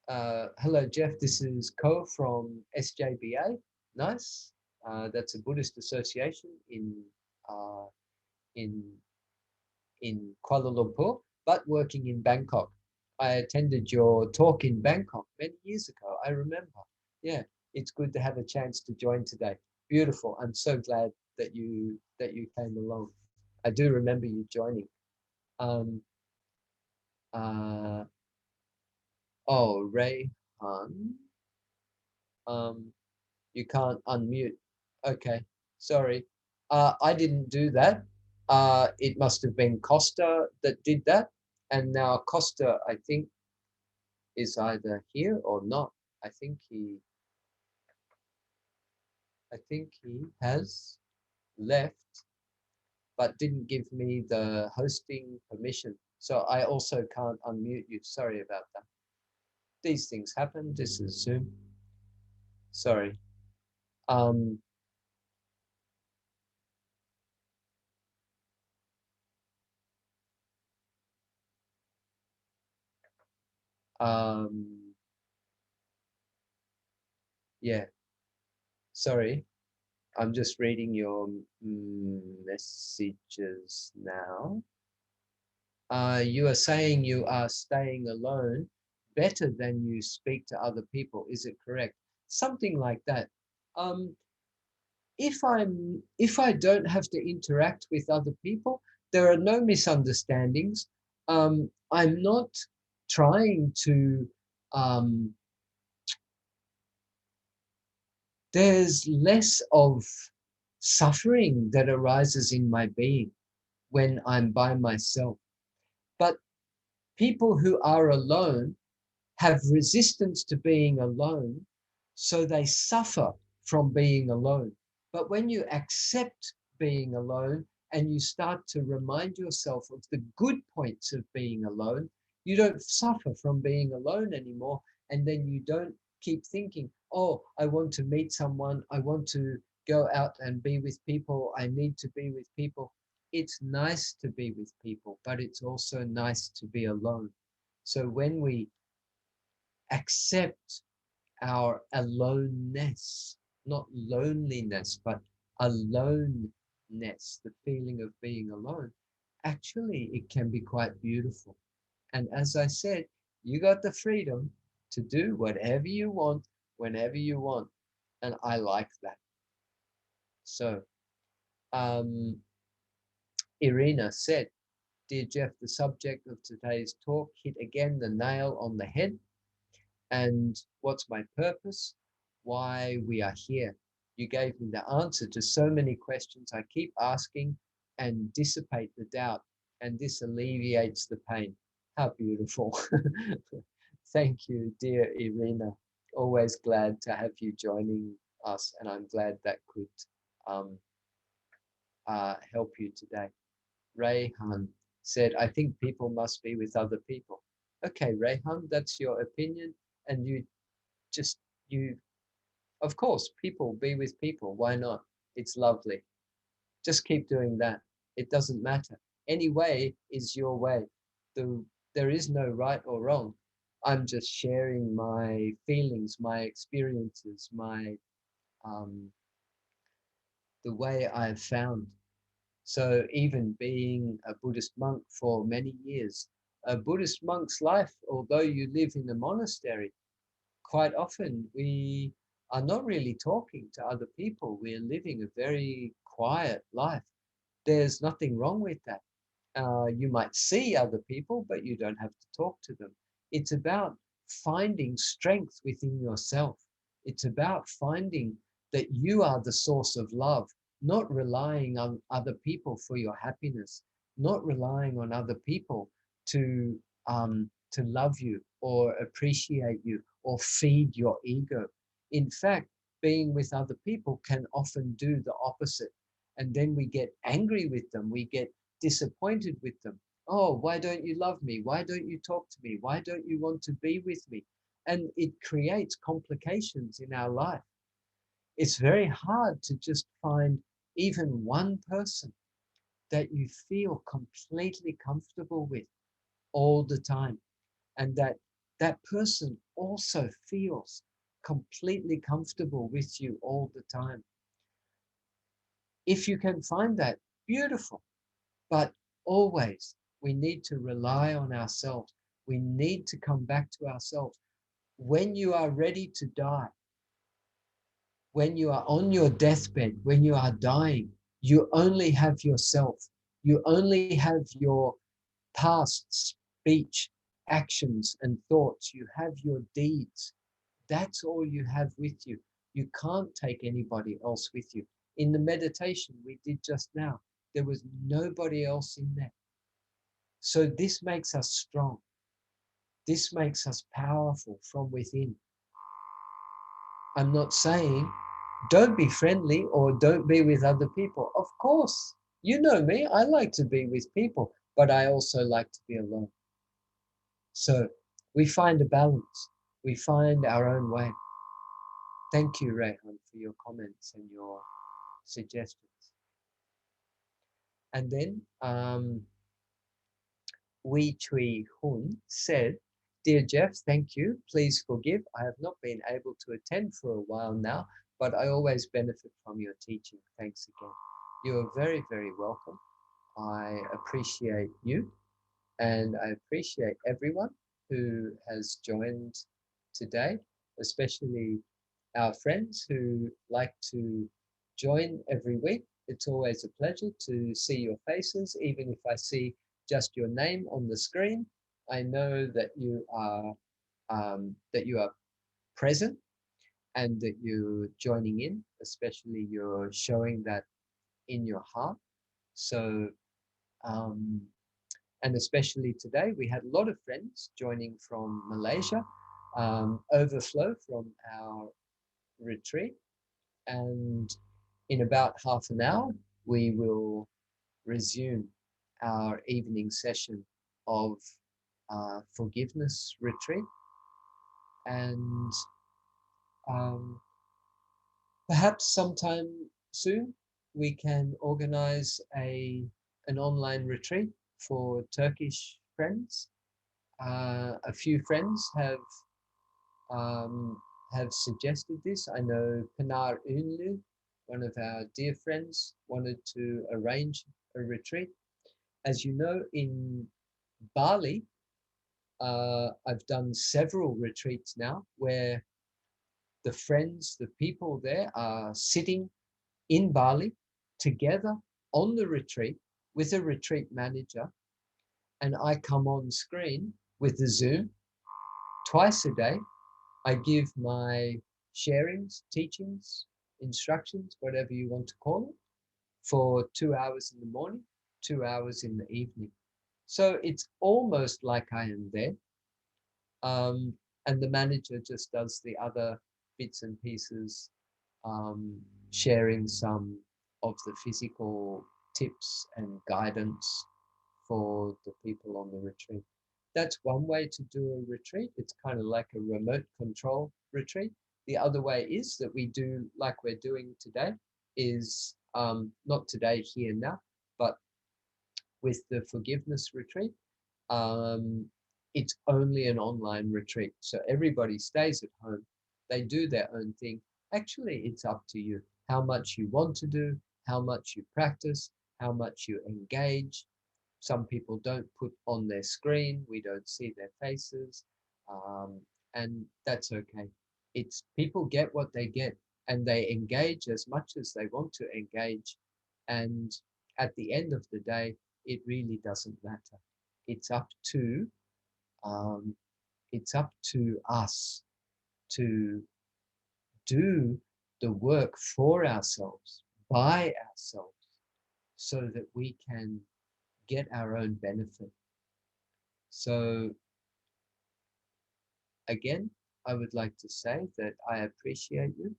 Hello, Jeff. This is Ko from SJBA. Nice. That's a Buddhist association uh, in in Kuala Lumpur, but working in Bangkok. I attended your talk in Bangkok many years ago. I remember. Yeah, it's good to have a chance to join today. Beautiful. I'm so glad that you came along. I do remember you joining. Um, uh, oh, Ray Han. Um, you can't unmute. Okay, sorry. I didn't do that. It must have been Costa that did that. And now Costa, I think, is either here or not. I think he, I think he has left, but didn't give me the hosting permission. So I also can't unmute you. Sorry about that. These things happen. This is Zoom. Sorry. Um, um, yeah, sorry. I'm just reading your messages now. You are saying you are staying alone better than you speak to other people. Is it correct? Something like that. Um, if I don't have to interact with other people, there are no misunderstandings. I'm not trying to. Um, there's less of suffering that arises in my being when I'm by myself. But people who are alone have resistance to being alone, so they suffer from being alone. But when you accept being alone and you start to remind yourself of the good points of being alone, you don't suffer from being alone anymore. And then you don't keep thinking, oh, I want to meet someone, I want to go out and be with people, I need to be with people. It's nice to be with people, but it's also nice to be alone. So when we accept our aloneness, not loneliness, but aloneness, the feeling of being alone, actually it can be quite beautiful. And as I said, you got the freedom to do whatever you want, whenever you want. And I like that. So, um, Irina said, Dear Jeff, the subject of today's talk hit again the nail on the head. And what's my purpose? Why we are here. You gave me the answer to so many questions I keep asking and dissipate the doubt, and this alleviates the pain. How beautiful. Thank you, dear Irina. Always glad to have you joining us, and I'm glad that could um, help you today. Rayhan said, I think people must be with other people. Okay, Rayhan, that's your opinion, and just you of course people be with people, why not? It's lovely. Just keep doing that. It doesn't matter. Any way is your way. the, there is no right or wrong. I'm just sharing my feelings, my experiences, my um, the way I've found. So even being a Buddhist monk for many years, a Buddhist monk's life, although you live in a monastery, quite often we are not really talking to other people. We're living a very quiet life. There's nothing wrong with that. You might see other people, but you don't have to talk to them. It's about finding strength within yourself. It's about finding that you are the source of love, not relying on other people for your happiness, not relying on other people to love you or appreciate you or feed your ego. In fact, being with other people can often do the opposite. And then we get angry with them. We get disappointed with them. Oh, why don't you love me? Why don't you talk to me? Why don't you want to be with me? And it creates complications in our life. It's very hard to just find even one person that you feel completely comfortable with all the time, and that person also feels completely comfortable with you all the time. If you can find that, beautiful. But always, we need to rely on ourselves. We need to come back to ourselves. When you are ready to die, when you are on your deathbed, when you are dying, you only have yourself. You only have your past speech, actions, and thoughts. You have your deeds. That's all you have with you. You can't take anybody else with you. In the meditation we did just now, there was nobody else in there. So this makes us strong. This makes us powerful from within. I'm not saying don't be friendly or don't be with other people. Of course, you know me, I like to be with people, but I also like to be alone. So we find a balance. We find our own way. Thank you, Rehan, for your comments and your suggestions. And then Wee Chui Hun said, Dear Jeff, thank you. Please forgive. I have not been able to attend for a while now, but I always benefit from your teaching. Thanks again. You are very, very welcome. I appreciate you, and I appreciate everyone who has joined today, especially our friends who like to join every week. It's always a pleasure to see your faces, even if I see just your name on the screen. I know that you are present, and that you're joining in, especially you're showing that in your heart. So, um, and especially today, we had a lot of friends joining from Malaysia, overflow from our retreat. And in about half an hour, we will resume our evening session of forgiveness retreat. And um, perhaps sometime soon we can organize an online retreat for Turkish friends. A few friends um, have suggested this. I know Pinar Ünlü, one of our dear friends, wanted to arrange a retreat. As you know, in Bali, I've done several retreats now where the friends, the people there are sitting in Bali together on the retreat with a retreat manager, and I come on screen with the Zoom twice a day. I give my sharings, teachings, instructions, whatever you want to call it, for 2 hours in the morning, 2 hours in the evening. So it's almost like I am there. Um, and the manager just does the other bits and pieces, um, sharing some of the physical tips and guidance for the people on the retreat. That's one way to do a retreat. It's kind of like a remote control retreat. The other way is that we do, like we're doing today, is not today, here now, but with the forgiveness retreat, um, it's only an online retreat. So everybody stays at home. They do their own thing. Actually, it's up to you how much you want to do, how much you practice, how much you engage. Some people don't put on their screen. We don't see their faces. Um, and that's okay. It's people get what they get and they engage as much as they want to engage. And at the end of the day, it really doesn't matter. It's up to um, it's up to us to do the work for ourselves, by ourselves, so that we can get our own benefit. So again, I would like to say that I appreciate you.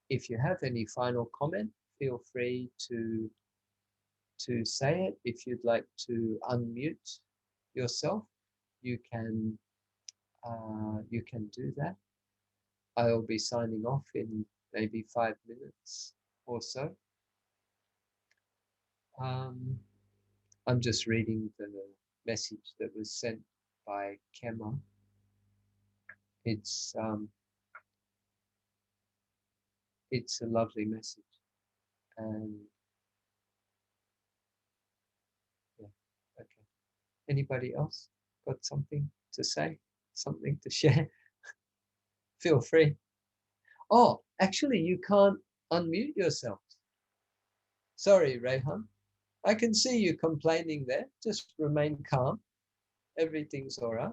If you have any final comment, feel free to say it. If you'd like to unmute yourself, you can do that. I'll be signing off in maybe 5 minutes or so. Um, I'm just reading the message that was sent by Kema. It's um, it's a lovely message, and yeah, okay. Anybody else got something to say, something to share? Feel free. Oh, actually, you can't unmute yourself. Sorry, Rehan. I can see you complaining there. Just remain calm. Everything's all right.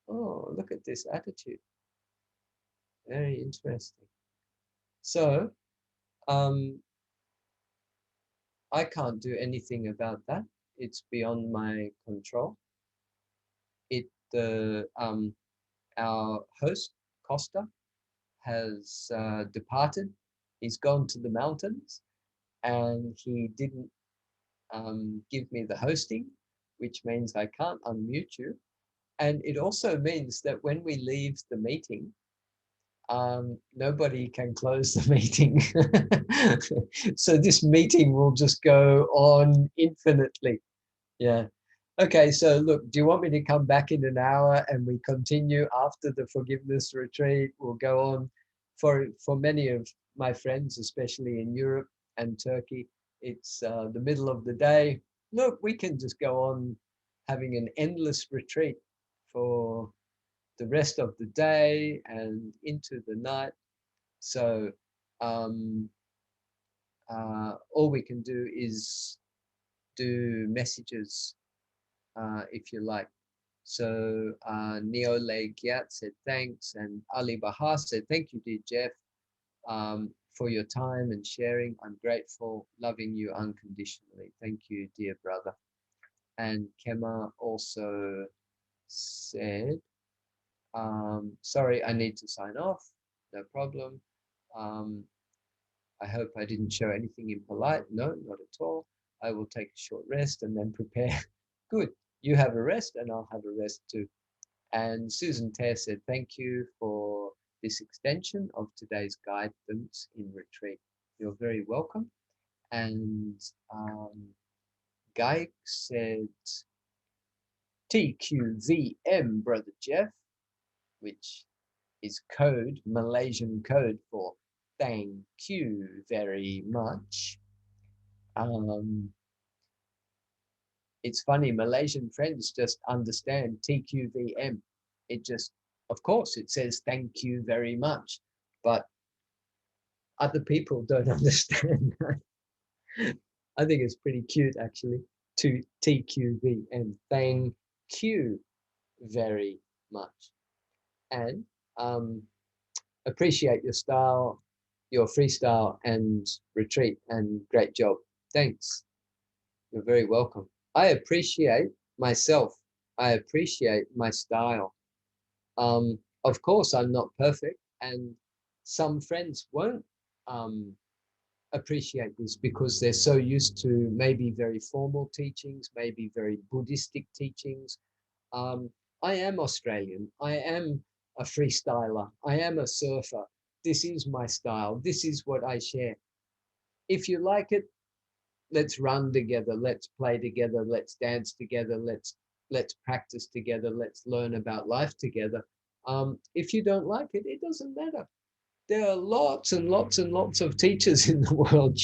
Oh, look at this attitude. Very interesting. So, um, I can't do anything about that. It's beyond my control. It our host Costa has departed. He's gone to the mountains, and he didn't give me the hosting, which means I can't unmute you. And it also means that when we leave the meeting, nobody can close the meeting. So this meeting will just go on infinitely. Yeah. Okay, so look, do you want me to come back in an hour and we continue after the forgiveness retreat? We'll go on for many of my friends, especially in Europe and Turkey. It's the middle of the day. Look, we can just go on having an endless retreat for the rest of the day and into the night. So um, all we can do is do messages if you like. So Neole Giat said thanks, and Ali Bahar said thank you, dear Jeff. for your time and sharing. I'm grateful, loving you unconditionally. Thank you, dear brother. And Kema also said, sorry, I need to sign off. No problem. Um, I hope I didn't show anything impolite. No, not at all. I will take a short rest and then prepare. Good. You have a rest and I'll have a rest too. And Susan Tare said, thank you for this extension of today's guidance in retreat. You're very welcome. And Guy said, TQVM, Brother Jeff, which is code, Malaysian code for thank you very much. It's funny, Malaysian friends just understand TQVM. It just, of course, it says thank you very much, but other people don't understand that. I think it's pretty cute, actually, to TQVM. Thank you very much. And appreciate your style, your freestyle and retreat, and great job. Thanks. You're very welcome. I appreciate myself. I appreciate my style. Of course, I'm not perfect, and some friends won't appreciate this because they're so used to maybe very formal teachings, maybe very Buddhistic teachings. Um, I am Australian. I am a freestyler. I am a surfer. This is my style. This is what I share. If you like it, let's run together. Let's play together. Let's dance together. Let's practice together. Let's learn about life together. If you don't like it, it doesn't matter. There are lots and lots and lots of teachers in the world.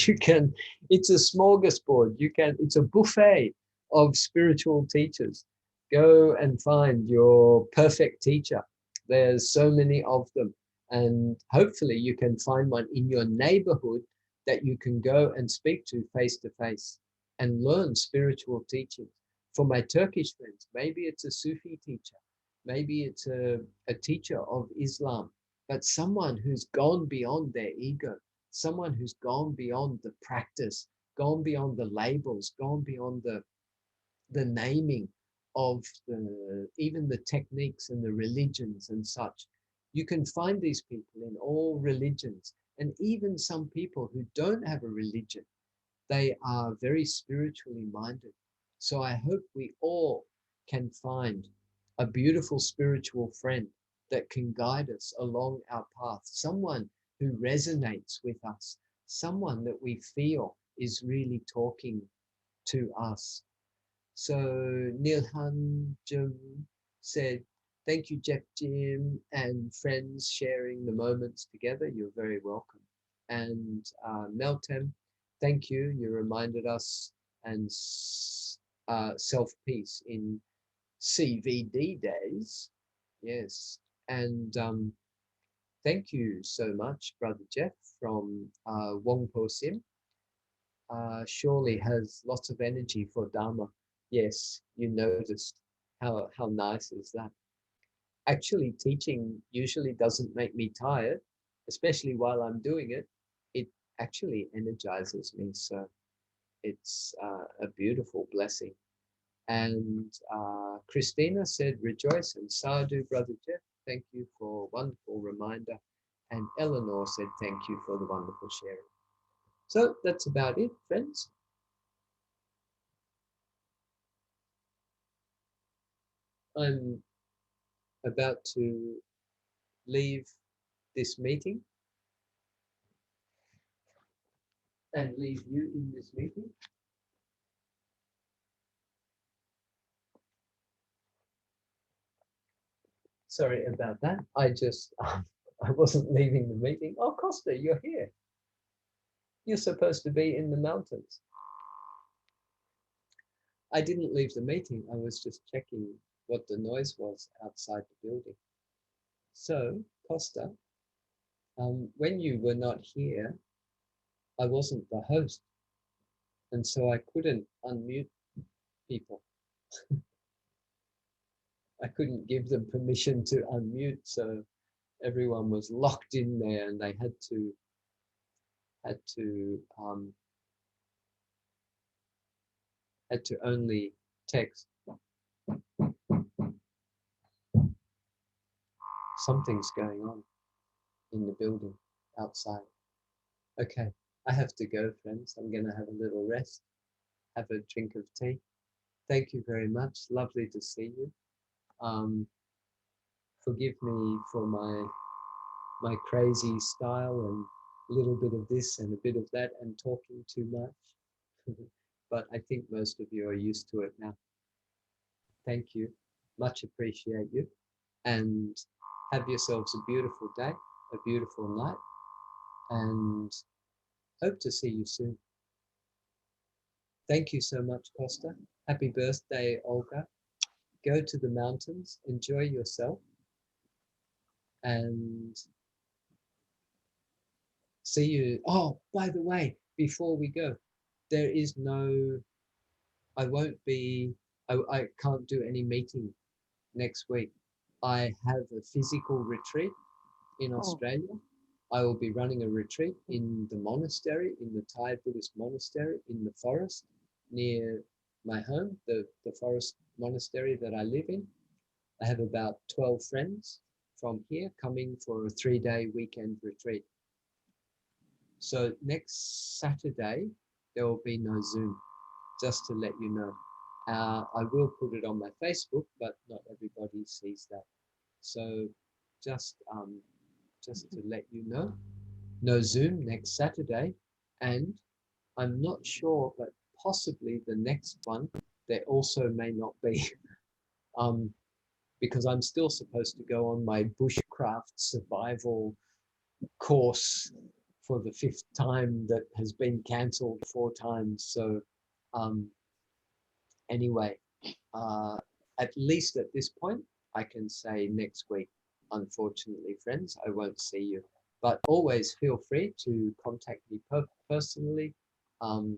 It's a smorgasbord. It's a buffet of spiritual teachers. Go and find your perfect teacher. There's so many of them. And hopefully you can find one in your neighborhood that you can go and speak to face and learn spiritual teachings. For my Turkish friends, maybe it's a Sufi teacher. Maybe it's a teacher of Islam, but someone who's gone beyond their ego, someone who's gone beyond the practice, gone beyond the labels, gone beyond the naming of even the techniques and the religions and such. You can find these people in all religions, and even some people who don't have a religion, they are very spiritually minded. So I hope we all can find a beautiful spiritual friend that can guide us along our path, someone who resonates with us, someone that we feel is really talking to us. So Nilhan Jim said, thank you, Jeff Jim, and friends sharing the moments together. You're very welcome. And Meltem, thank you. You reminded us and self-peace in CVD days. Yes. And thank you so much, Brother Jeff from Wongpo Sim. Surely has lots of energy for Dharma. Yes, you noticed. How nice is that? Actually, teaching usually doesn't make me tired, especially while I'm doing it. It actually energizes me. So it's a beautiful blessing. And Christina said, rejoice and sadhu, Brother Jeff. Thank you for a wonderful reminder. And Eleanor said, thank you for the wonderful sharing. So that's about it, friends. I'm about to leave this meeting and leave you in this meeting. Sorry about that. I wasn't leaving the meeting. Oh, Costa, you're here. You're supposed to be in the mountains. I didn't leave the meeting. I was just checking what the noise was outside the building. So, Costa, when you were not here, I wasn't the host, and so I couldn't unmute people. I couldn't give them permission to unmute, so everyone was locked in there and they had to had to only text. Something's going on in the building outside. Okay, I have to go, friends. I'm going to have a little rest, have a drink of tea. Thank you very much. Lovely to see you. Forgive me for my crazy style and a little bit of this and a bit of that and talking too much. But I think most of you are used to it now. Thank you. Much appreciate you. And have yourselves a beautiful day, a beautiful night, and hope to see you soon. Thank you so much, Costa. Happy birthday, Olga. Go to the mountains, enjoy yourself, and see you. Oh, by the way, before we go, there is no, I can't do any meeting next week. I have a physical retreat in Australia. I will be running a retreat in the monastery, in the Thai Buddhist monastery in the forest near my home, the forest monastery that I live in. I have about 12 friends from here coming for a 3-day weekend retreat. So next Saturday, there will be no Zoom, just to let you know. I will put it on my Facebook, but not everybody sees that. So just to let you know, no Zoom next Saturday. And I'm not sure, but possibly the next one, there also may not be, because I'm still supposed to go on my bushcraft survival course for the 5th time that has been cancelled 4 times. So anyway, at least at this point, I can say next week. Unfortunately, friends, I won't see you. But always feel free to contact me personally. I'm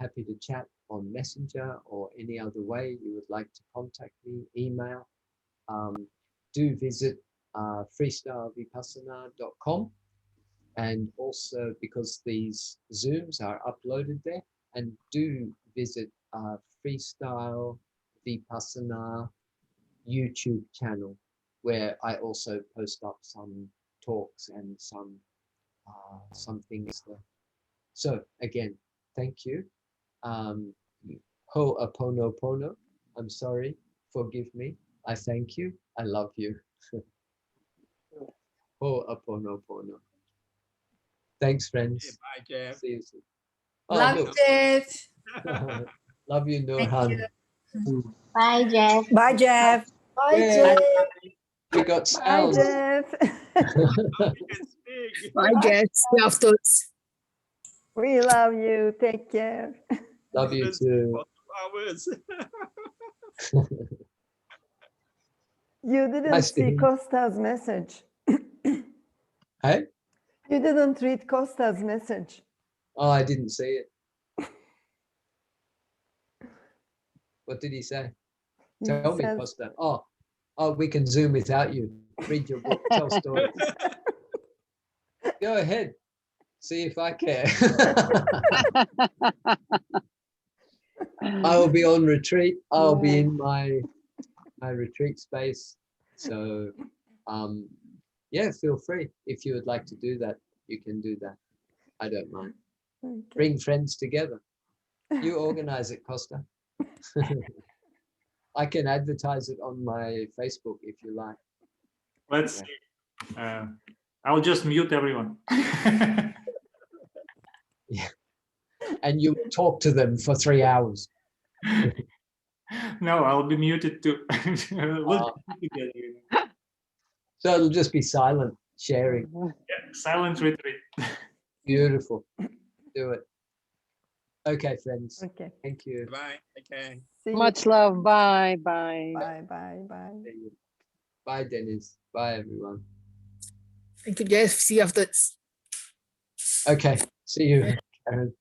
happy to chat on Messenger or any other way you would like to contact me, email. Do visit freestylevipassana.com, and also because these Zooms are uploaded there, and do visit Freestyle Vipassana YouTube channel, where I also post up some talks and some things there. So again, thank you. Ho'oponopono. I'm sorry. Forgive me. I thank you. I love you. Ho'oponopono. Thanks, friends. Bye, Jeff. See you soon. Love Look. it. Love you, Thank Nurhan. you. Bye, Jeff. Bye, Jeff. Bye, Yay. Jeff. We got Bye, sound. Jeff. It's big. Bye, Jeff. See you afterwards. We love you. Take care. Love you too. Hours. You didn't Nice to see hear. Costa's message. Hey? You didn't read Costa's message. Oh, I didn't see it. What did he say? He Tell me, says, Costa. Oh, we can Zoom without you. Read your book, tell stories. Go ahead. See if I care. I will be on retreat. I'll be in my retreat space. So, yeah, feel free. If you would like to do that, you can do that. I don't mind. okay. Bring friends together. You organize it, Costa. I can advertise it on my Facebook if you like. Let's see. I'll just mute everyone. Yeah. And you talk to them for 3 hours. No, I'll be muted too. We'll be together, you know. So it'll just be silent sharing. Yeah, silent retreat. Beautiful. Do it. Okay, friends. Okay. Thank you. Bye. Okay. See you. Much love. Bye. Bye. Bye, bye, bye. See you. Bye, Dennis. Bye, everyone. Thank you, Jeff. See you afterwards. Okay. See you, Karen.